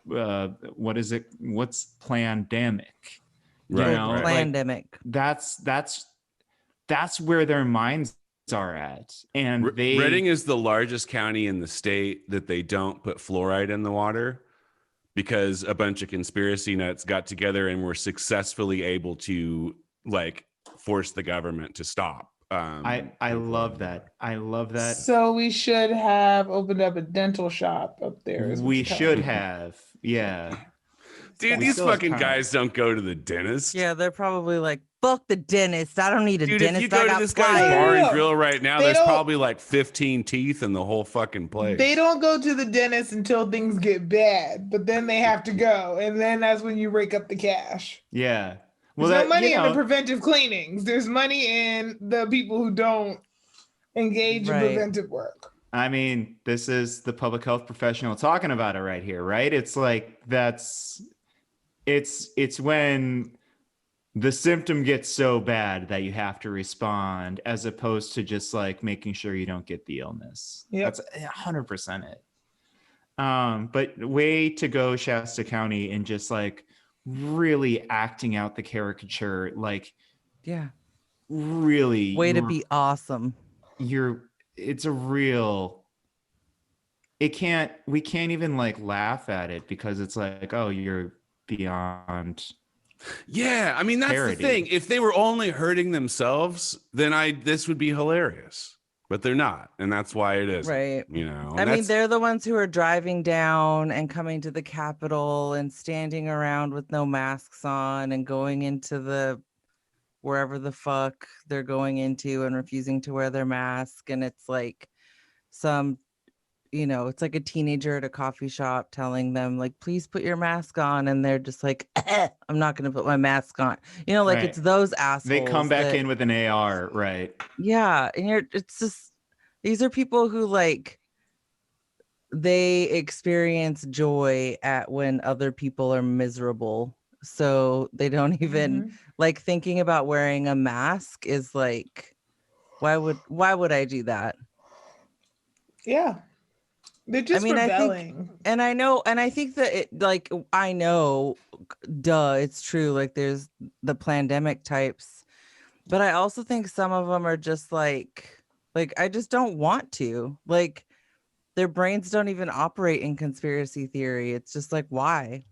what is it? What's pandemic? Right, Like, pandemic. that's where their minds are at. And Redding is the largest county in the state that they don't put fluoride in the water because a bunch of conspiracy nuts got together and were successfully able to like force the government to stop. I love that. I love that. So we should have opened up a dental shop up there. We should have. Yeah. Dude, these fucking guys don't go to the dentist. Yeah, they're probably like, fuck the dentist. I don't need a Dude, dentist. if you go to this guy's bar and grill right now, there's probably like 15 teeth in the whole fucking place. They don't go to the dentist until things get bad, but then they have to go. And then that's when you rake up the cash. Yeah. Well, there's no money in the preventive cleanings. There's money in the people who don't engage in preventive work. I mean, this is the public health professional talking about it right here, right? It's like it's when the symptom gets so bad that you have to respond, as opposed to just like making sure you don't get the illness. Yeah, that's 100% it. But way to go, Shasta County, and just like really acting out the caricature, like, yeah, really way to be awesome. We can't even like laugh at it because it's like, oh, you're beyond. Yeah, I mean, that's parody. The thing. If they were only hurting themselves, then this would be hilarious. But they're not, and that's why it is. Right. I mean, they're the ones who are driving down and coming to the Capitol and standing around with no masks on and going into the wherever the fuck they're going into and refusing to wear their mask. And it's like it's like a teenager at a coffee shop telling them like, please put your mask on. And they're just like, I'm not going to put my mask on. Right. It's those assholes. They come back in with an AR. Right. Yeah. And it's just, these are people who like, they experience joy at when other people are miserable. So they don't even like thinking about wearing a mask is like, why would I do that? Yeah. They're just I rebelling. think that it, like, I know, duh, it's true. Like, there's the pandemic types, but I also think some of them are just like I just don't want to. Like, their brains don't even operate in conspiracy theory. It's just like, why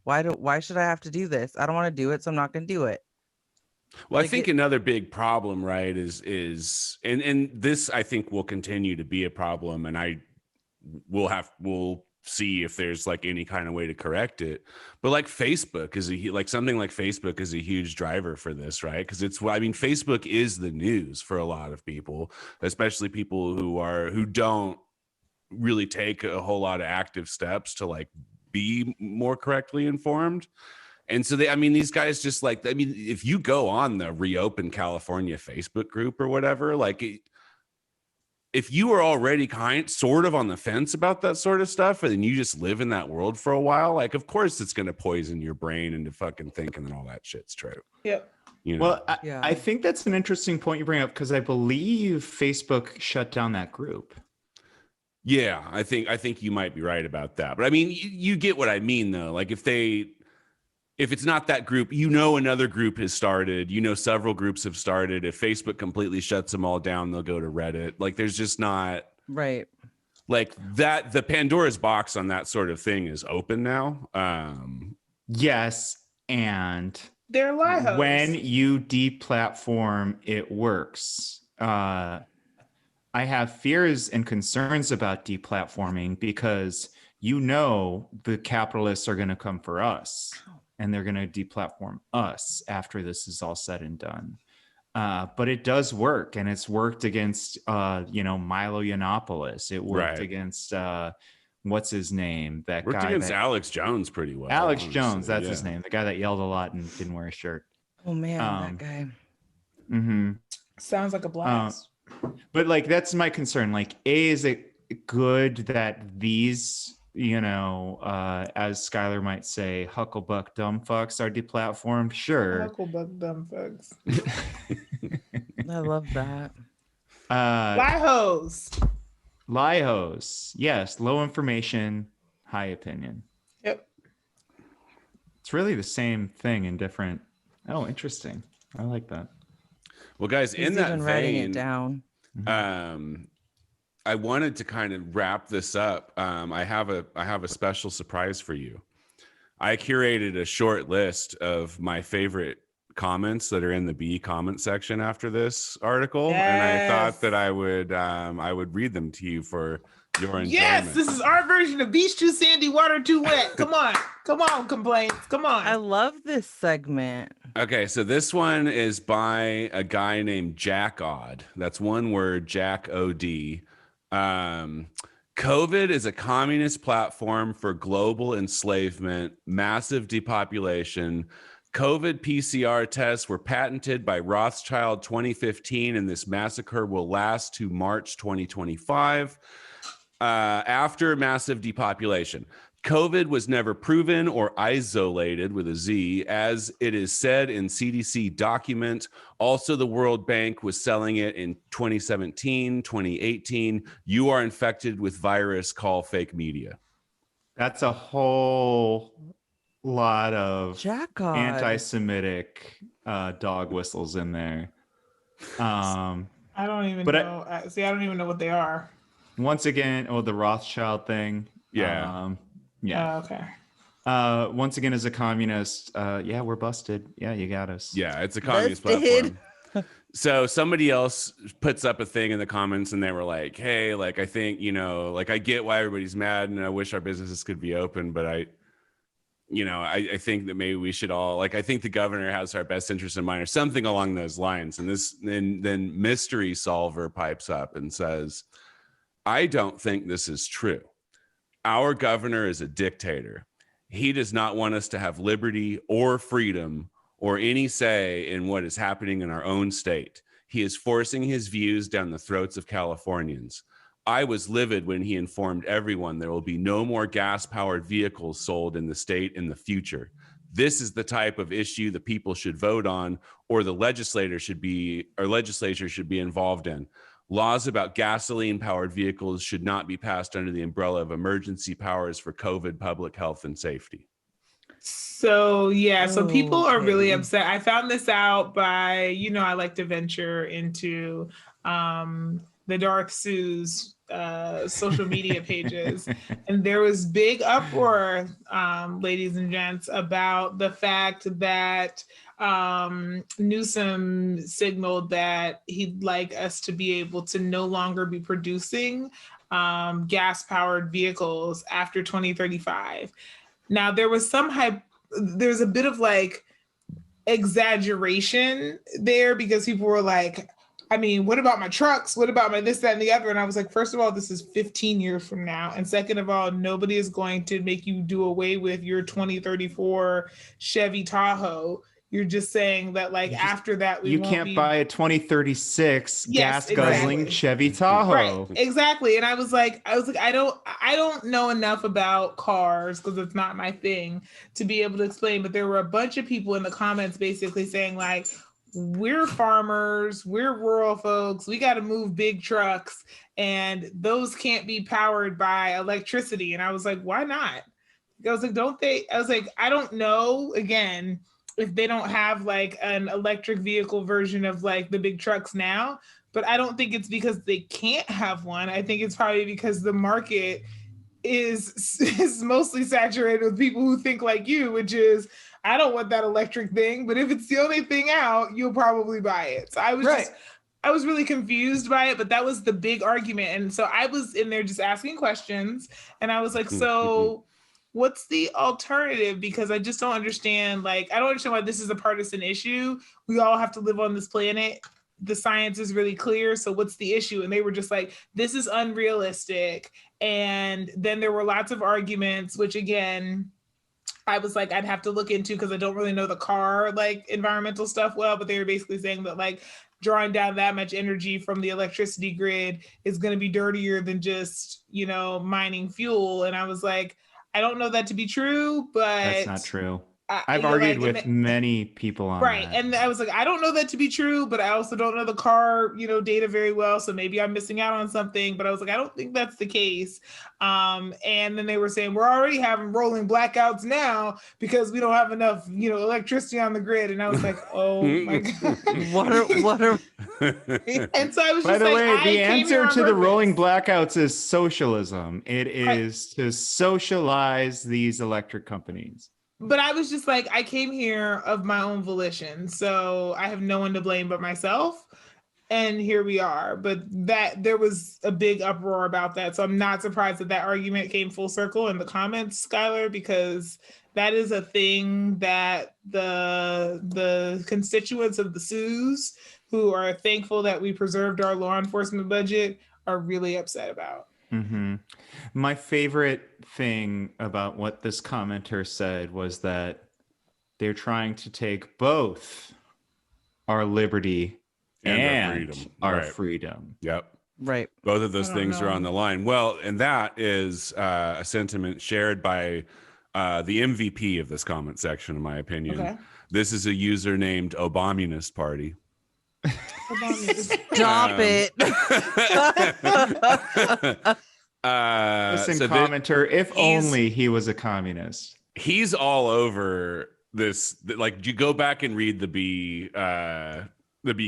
should I have to do this? I don't want to do it, so I'm not going to do it. Well, Like, I think another big problem, right, is and this I think will continue to be a problem, and we'll see if there's like any kind of way to correct it. But like Facebook is something like Facebook is a huge driver for this, right? Because Facebook is the news for a lot of people, especially people who don't really take a whole lot of active steps to like be more correctly informed. And so these guys just if you go on the Reopen California Facebook group or whatever, like if you are already sort of on the fence about that sort of stuff, and then you just live in that world for a while, like, of course it's going to poison your brain into fucking thinking that all that shit's true. Yep. You know? Well, Yeah. I think that's an interesting point you bring up, because I believe Facebook shut down that group. Yeah, I think you might be right about that. But I mean, you get what I mean, though. Like if it's not that group, another group has started, several groups have started. If Facebook completely shuts them all down, they'll go to Reddit. Like, there's just not right. like that. The Pandora's box on that sort of thing is open now. Yes. And They're lie hosts. when you deplatform, it works. I have fears and concerns about deplatforming, because the capitalists are going to come for us, and they're going to deplatform us after this is all said and done. But it does work, and it's worked against Milo Yiannopoulos. It worked against what's his name? That Worked guy against Alex Jones pretty well. Alex honestly. Jones, that's Yeah. his name. The guy that yelled a lot and didn't wear a shirt. Oh man, that guy. Mm-hmm. Sounds like a blast. But like, that's my concern. Like, is it good that these, as Skylar might say, hucklebuck dumb fucks are deplatformed? Sure. Hucklebuck dumb fucks. I love that. Lie hoes. Lie hoes. Yes. Low information, high opinion. Yep. It's really the same thing in different. Oh, interesting. I like that. Well, guys, He's in that even writing vein, it down. I wanted to kind of wrap this up. I have a special surprise for you. I curated a short list of my favorite comments that are in the B comment section after this article, and I thought that I would read them to you for your enjoyment. Yes, this is our version of beach too sandy, water too wet. Come on, complaints. Come on. I love this segment. Okay, so this one is by a guy named Jack Odd. That's one word, Jack O-D. COVID is a communist platform for global enslavement, massive depopulation. COVID PCR tests were patented by Rothschild 2015, and this massacre will last to March 2025. After massive depopulation. COVID was never proven or isolated with a Z, as it is said in CDC document. Also, the World Bank was selling it in 2017, 2018. You are infected with virus, call fake media. That's a whole lot of Jack Odd. anti-Semitic dog whistles in there. I don't even know. I don't even know what they are. Once again, the Rothschild thing. Yeah. Yeah. Oh, okay. Once again, as a communist, yeah, we're busted. Yeah, you got us. Yeah, it's a communist Busted. platform. So somebody else puts up a thing in the comments, and they were like, hey, like, I think, I get why everybody's mad, and I wish our businesses could be open, but I think that maybe we should all, I think the governor has our best interest in mind, or something along those lines. And then Mystery Solver pipes up and says, I don't think this is true. Our governor is a dictator. He does not want us to have liberty or freedom or any say in what is happening in our own state. He is forcing his views down the throats of Californians. I was livid when he informed everyone there will be no more gas-powered vehicles sold in the state in the future. This is the type of issue the people should vote on, or the legislature should be involved in. Laws about gasoline-powered vehicles should not be passed under the umbrella of emergency powers for COVID public health and safety. So yeah, so people are really Okay. upset. I found this out by, I like to venture into the Dark Sue's social media pages. And there was big uproar, ladies and gents, about the fact that Newsom signaled that he'd like us to be able to no longer be producing gas-powered vehicles after 2035. Now, there was there's a bit of like exaggeration there because people were like, I mean, what about my trucks? What about my this, that, and the other? And I was like, first of all, this is 15 years from now. And second of all, nobody is going to make you do away with your 2034 Chevy Tahoe. You're just saying that after that, you can't buy a 2036 Yes, gas guzzling exactly. Chevy Tahoe. Right, exactly. And I was like, I don't know enough about cars because it's not my thing to be able to explain. But there were a bunch of people in the comments basically saying like, we're farmers, we're rural folks, we got to move big trucks, and those can't be powered by electricity. And I was like, why not? I was like, don't they? I was like, I don't know. Again, if they don't have like an electric vehicle version of like the big trucks now, but I don't think it's because they can't have one. I think it's probably because the market is mostly saturated with people who think like you, which is, I don't want that electric thing, but if it's the only thing out, you'll probably buy it. So I was really confused by it, but that was the big argument. And so I was in there just asking questions, and I was like, so what's the alternative? Because I just don't understand. Like, I don't understand why this is a partisan issue. We all have to live on this planet. The science is really clear. So what's the issue? And they were just like, this is unrealistic. And then there were lots of arguments, which again, I was like, I'd have to look into because I don't really know the car, like environmental stuff well, but they were basically saying that like drawing down that much energy from the electricity grid is going to be dirtier than just, mining fuel. And I was like, I don't know that to be true, but That's not true. I've argued with many people on right. that. And I was like, I don't know that to be true, but I also don't know the car, data very well. So maybe I'm missing out on something, but I was like, I don't think that's the case. And then they were saying, we're already having rolling blackouts now because we don't have enough, electricity on the grid. And I was like, oh my God. What are And so I was By just the like, way, I the came answer here on to the purpose. rolling blackouts is socialism. It is to socialize these electric companies. But I was just like, I came here of my own volition. So I have no one to blame but myself. And here we are. But there was a big uproar about that. So I'm not surprised that argument came full circle in the comments, Skylar, because that is a thing that the constituents of the Sioux who are thankful that we preserved our law enforcement budget are really upset about. Mm-hmm. My favorite thing about what this commenter said was that they're trying to take both our liberty and our freedom. Yep. right? Both of those I don't things are know. on the line. Well, and that is a sentiment shared by the MVP of this comment section, in my opinion. Okay. This is a user named Obamunist Party. Stop it. Listen, so commenter, if he's- only he was a communist. He's all over this. Like, you go back and read the B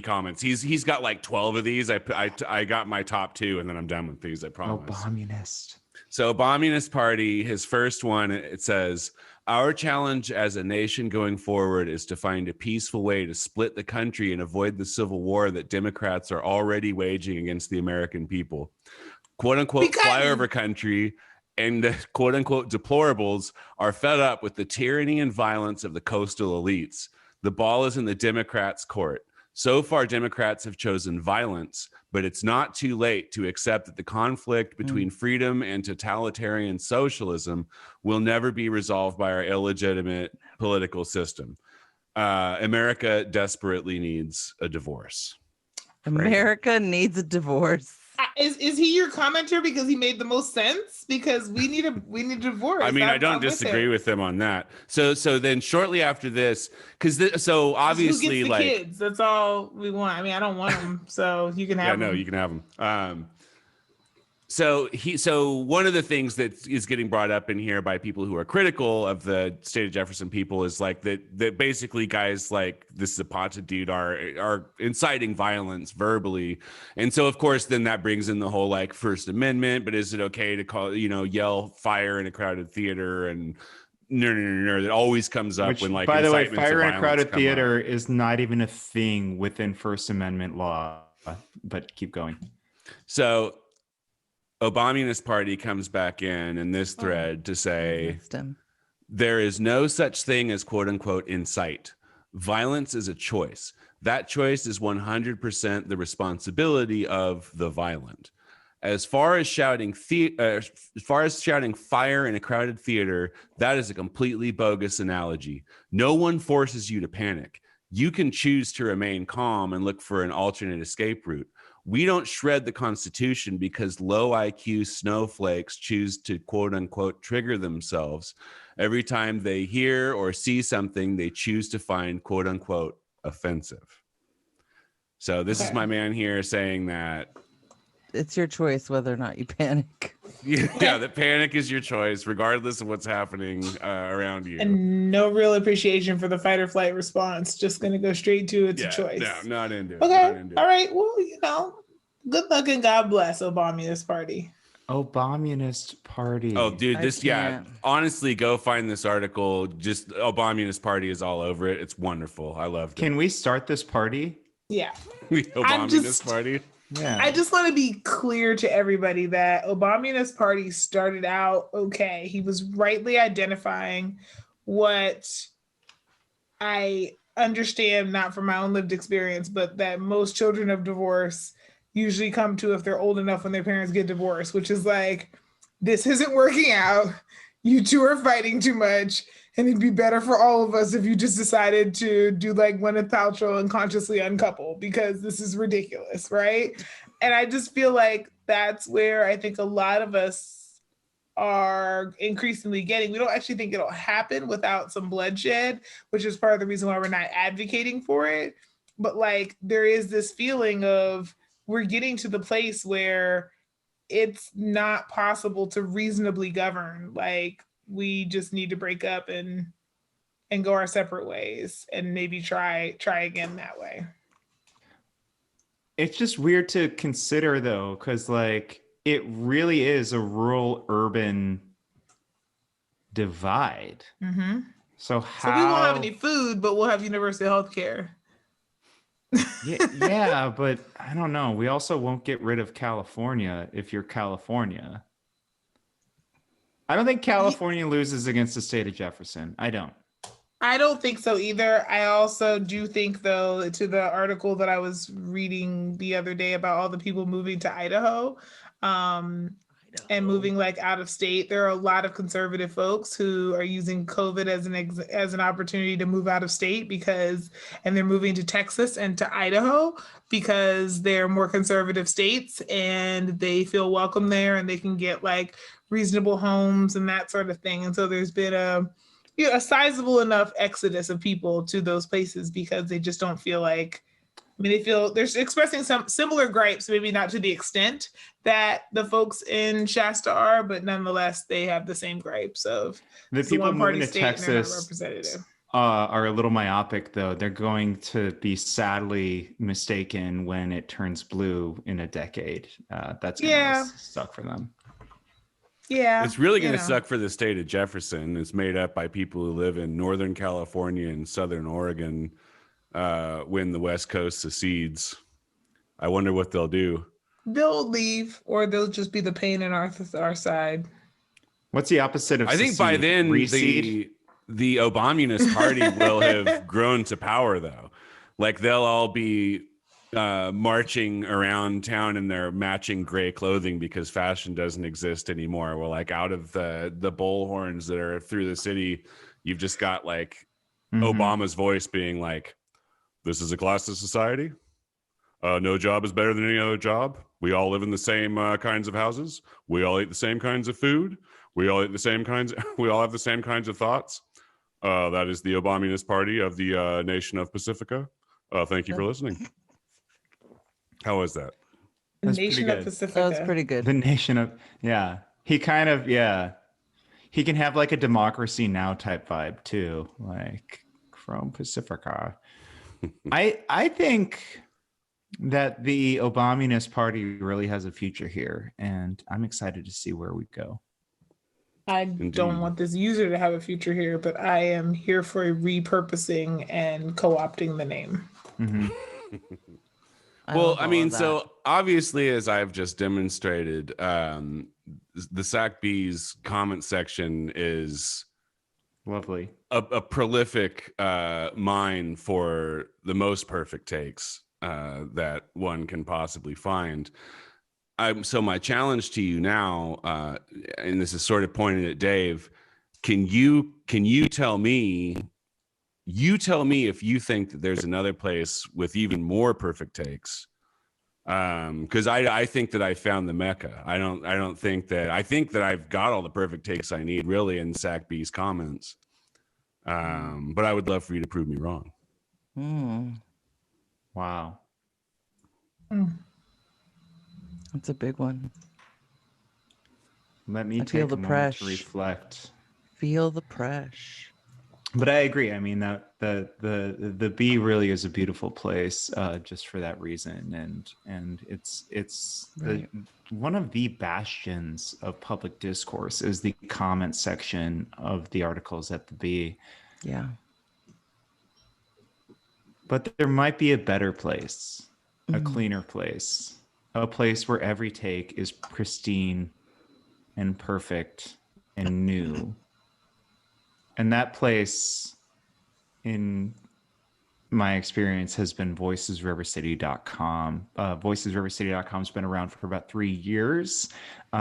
comments. He's got like 12 of these. I got my top 2, and then I'm done with these. I promise. Obamunist. So Obamunist Party, his first one, it says, our challenge as a nation going forward is to find a peaceful way to split the country and avoid the civil war that Democrats are already waging against the American people. Quote unquote flyover country and the quote unquote deplorables are fed up with the tyranny and violence of the coastal elites. The ball is in the Democrats' court. So far, Democrats have chosen violence, but it's not too late to accept that the conflict between freedom and totalitarian socialism will never be resolved by our illegitimate political system. America desperately needs a divorce. America needs a divorce. Is he your commenter because he made the most sense? Because we need a divorce. I mean, I don't I'm with disagree him. with him on that. So then shortly after this, because so obviously, Who gets the like, kids? That's all we want. I mean, I don't want them, so you can have them. you can have them. So one of the things that is getting brought up in here by people who are critical of the State of Jefferson people is like that basically guys like this Zapata dude are inciting violence verbally. And so of course then that brings in the whole like First Amendment, but is it okay to yell fire in a crowded theater? And no, that always comes up. Which, when like by the way, incitements of fire in a violence crowded come theater up. is not even a thing within First Amendment law. But keep going. So Obamunist Party comes back in this thread to say Missed him. there is no such thing as quote unquote incite. Violence is a choice. That choice is 100% the responsibility of the violent. As far as shouting fire in a crowded theater, that is a completely bogus analogy. No one forces you to panic. You can choose to remain calm and look for an alternate escape route. We don't shred the Constitution because low IQ snowflakes choose to quote unquote trigger themselves every time they hear or see something they choose to find quote unquote offensive. So this is my man here saying that It's your choice whether or not you panic. yeah, that panic is your choice regardless of what's happening around you. And no real appreciation for the fight or flight response. Just gonna go straight to it's a choice. No, not into it. Okay. Not into it. All right. Well, good luck and God bless Obamunist Party. Obamunist Party. Oh, dude, I can't. honestly, go find this article. Just Obamunist Party is all over it. It's wonderful. I loved it. Can we start this party? Yeah. The Obamunist just- Party. Yeah. I just want to be clear to everybody that Obamunist Party started out okay. He was rightly identifying what I understand, not from my own lived experience, but that most children of divorce usually come to if they're old enough when their parents get divorced, which is like, this isn't working out. You two are fighting too much. And it'd be better for all of us if you just decided to do like Gwyneth Paltrow and consciously uncouple, because this is ridiculous, right? And I just feel like that's where I think a lot of us are increasingly getting. We don't actually think it'll happen without some bloodshed, which is part of the reason why we're not advocating for it. But like there is this feeling of we're getting to the place where it's not possible to reasonably govern. Like we just need to break up and go our separate ways and maybe try again that way. It's just weird to consider though, because like it really is a rural urban divide. Mm-hmm. So So we won't have any food, but we'll have universal health care. yeah, but I don't know. We also won't get rid of California if you're California. I don't think California loses against the state of Jefferson. I don't think so either. I also do think, though, to the article that I was reading the other day about all the people moving to Idaho, and moving like out of state, there are a lot of conservative folks who are using COVID as an opportunity to move out of state and they're moving to Texas and to Idaho because they're more conservative states and they feel welcome there and they can get like reasonable homes and that sort of thing. And so there's been a sizable enough exodus of people to those places because they just don't feel like, they feel they're expressing some similar gripes, maybe not to the extent that the folks in Shasta are, but nonetheless, they have the same gripes of the people moving to Texas representative. Are a little myopic, though. They're going to be sadly mistaken when it turns blue in a decade. That's going to suck for them. Yeah. It's really going to suck for the state of Jefferson. It's made up by people who live in Northern California and Southern Oregon. When the West Coast secedes, I wonder what they'll do. They'll leave, or they'll just be the pain in our side. What's the opposite of? I think by then the Obamunist Party will have grown to power, though. Like they'll all be marching around town in their matching gray clothing because fashion doesn't exist anymore. We're like out of the bullhorns that are through the city. You've just got like Obama's voice being like, "This is a classless society. No job is better than any other job. We all live in the same kinds of houses. We all eat the same kinds of food. We all eat the same kinds. We all have the same kinds of thoughts. That is the Obaminist Party of the nation of Pacifica. Thank you for listening. How was that? The That's pretty nation of good. Pacifica. That was pretty good. The nation of, yeah. He kind of, yeah. He can have like a Democracy Now type vibe too, like from Pacifica. I think that the Obaminist Party really has a future here, and I'm excited to see where we go. I Indeed. don't want this user to have a future here, but I am here for repurposing and co-opting the name. Mm-hmm. Well, I mean, so obviously, as I've just demonstrated, the SACB's comment section is Lovely. a prolific mine for the most perfect takes that one can possibly find. So my challenge to you now, and this is sort of pointed at Dave, can you tell me? You tell me if you think that there's another place with even more perfect takes. Because I think that I found the Mecca. I think that I've got all the perfect takes I need really in SACB's comments. But I would love for you to prove me wrong. Wow. That's a big one. Let me I take feel a the moment press. to reflect. Feel the pressure. But I agree. I mean, that the B really is a beautiful place, just for that reason, and it's Right. one of the bastions of public discourse is the comment section of the articles at the B. Yeah. But there might be a better place, a cleaner place, a place where every take is pristine and perfect and new. And that place, in my experience, has been voicesrivercity.com. Voicesrivercity.com has been around for about 3 years.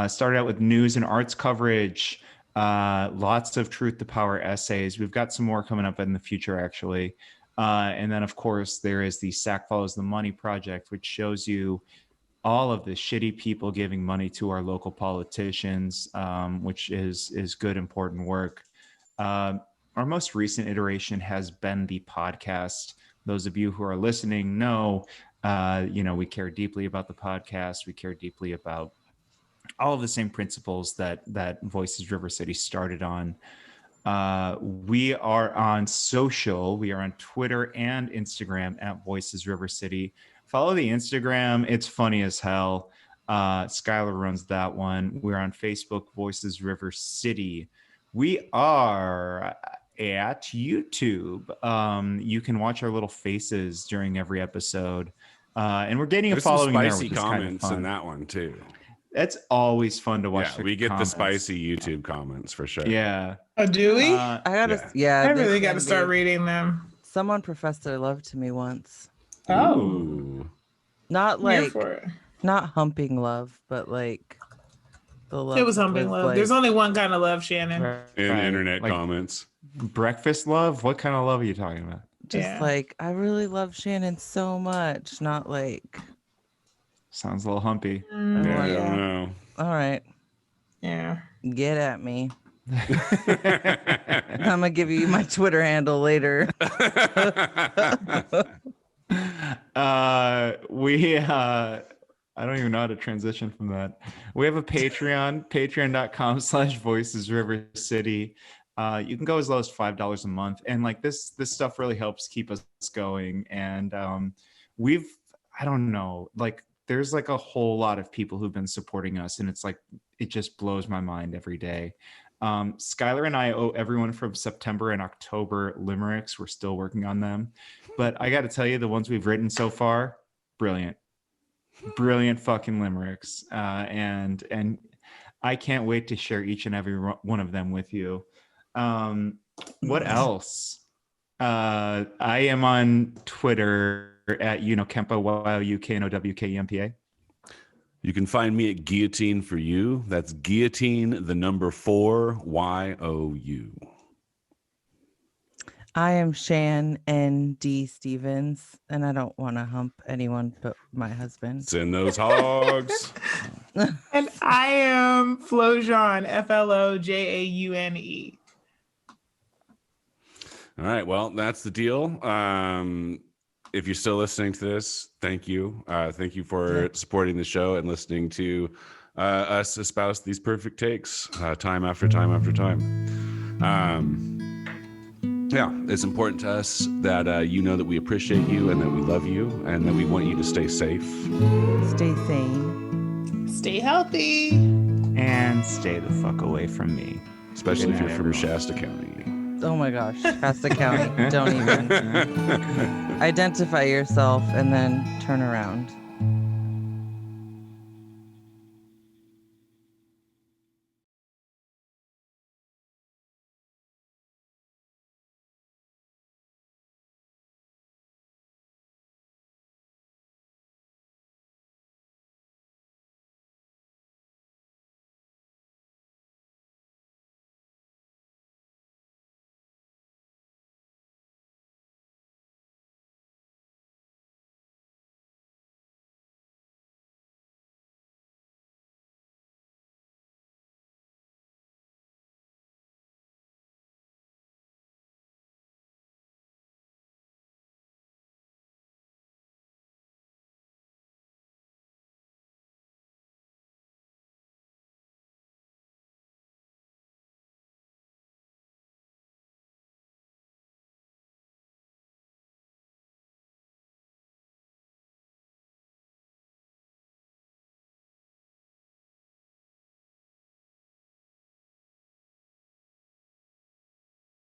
Started out with news and arts coverage, lots of truth to power essays. We've got some more coming up in the future, actually. And then, of course, there is the SAC Follows the Money project, which shows you all of the shitty people giving money to our local politicians, which is good, important work. Our most recent iteration has been the podcast. Those of you who are listening know, we care deeply about the podcast. We care deeply about all of the same principles that Voices River City started on. We are on social. We are on Twitter and Instagram at Voices River City. Follow the Instagram. It's funny as hell. Skylar runs that one. We're on Facebook, Voices River City. We are at YouTube. You can watch our little faces during every episode. And we're getting There's a following some there, spicy which is kind of comments fun. in that one too. That's always fun to watch. Yeah, we get comments. the spicy YouTube comments for sure. Yeah. Oh, do we? I gotta, yeah. I they really got can to start be. reading them. Someone professed their love to me once. Oh, Ooh. Not I'm here like, for it. not humping love, but like the love. It was humping love. like- There's only one kind of love, Shannon. In Right. internet Like comments. breakfast love? What kind of love are you talking about? just Yeah. like I really love Shannon so much. Not like, Sounds a little humpy. Yeah, I yeah. don't know. all right, Yeah. get at me. I'm gonna give you my Twitter handle later. I don't even know how to transition from that. We have a Patreon, patreon.com/voicesrivercity. You can go as low as $5 a month. And like this stuff really helps keep us going. And I don't know, like there's like a whole lot of people who've been supporting us. And it's like, it just blows my mind every day. Skylar and I owe everyone from September and October limericks. We're still working on them. But I got to tell you, the ones we've written so far, brilliant fucking limericks. And I can't wait to share each and every one of them with you. What else? I am on Twitter at Kempa, YUKNOWKEMPA. You can find me at Guillotine for You. That's Guillotine, the number 4 YOU. I am Shan N.D. Stevens, and I don't want to hump anyone but my husband. Send those hogs. And I am Flojaune, Flojaune. All right. Well, that's the deal. If you're still listening to this, thank you. Thank you for supporting the show and listening to us espouse these perfect takes time after time after time. Yeah, it's important to us that you know that we appreciate you and that we love you and that we want you to stay safe. Stay sane. Stay healthy. And stay the fuck away from me. Especially if Good you're night, from everyone. Shasta County. Oh my gosh, Shasta County. Don't even identify yourself and then turn around.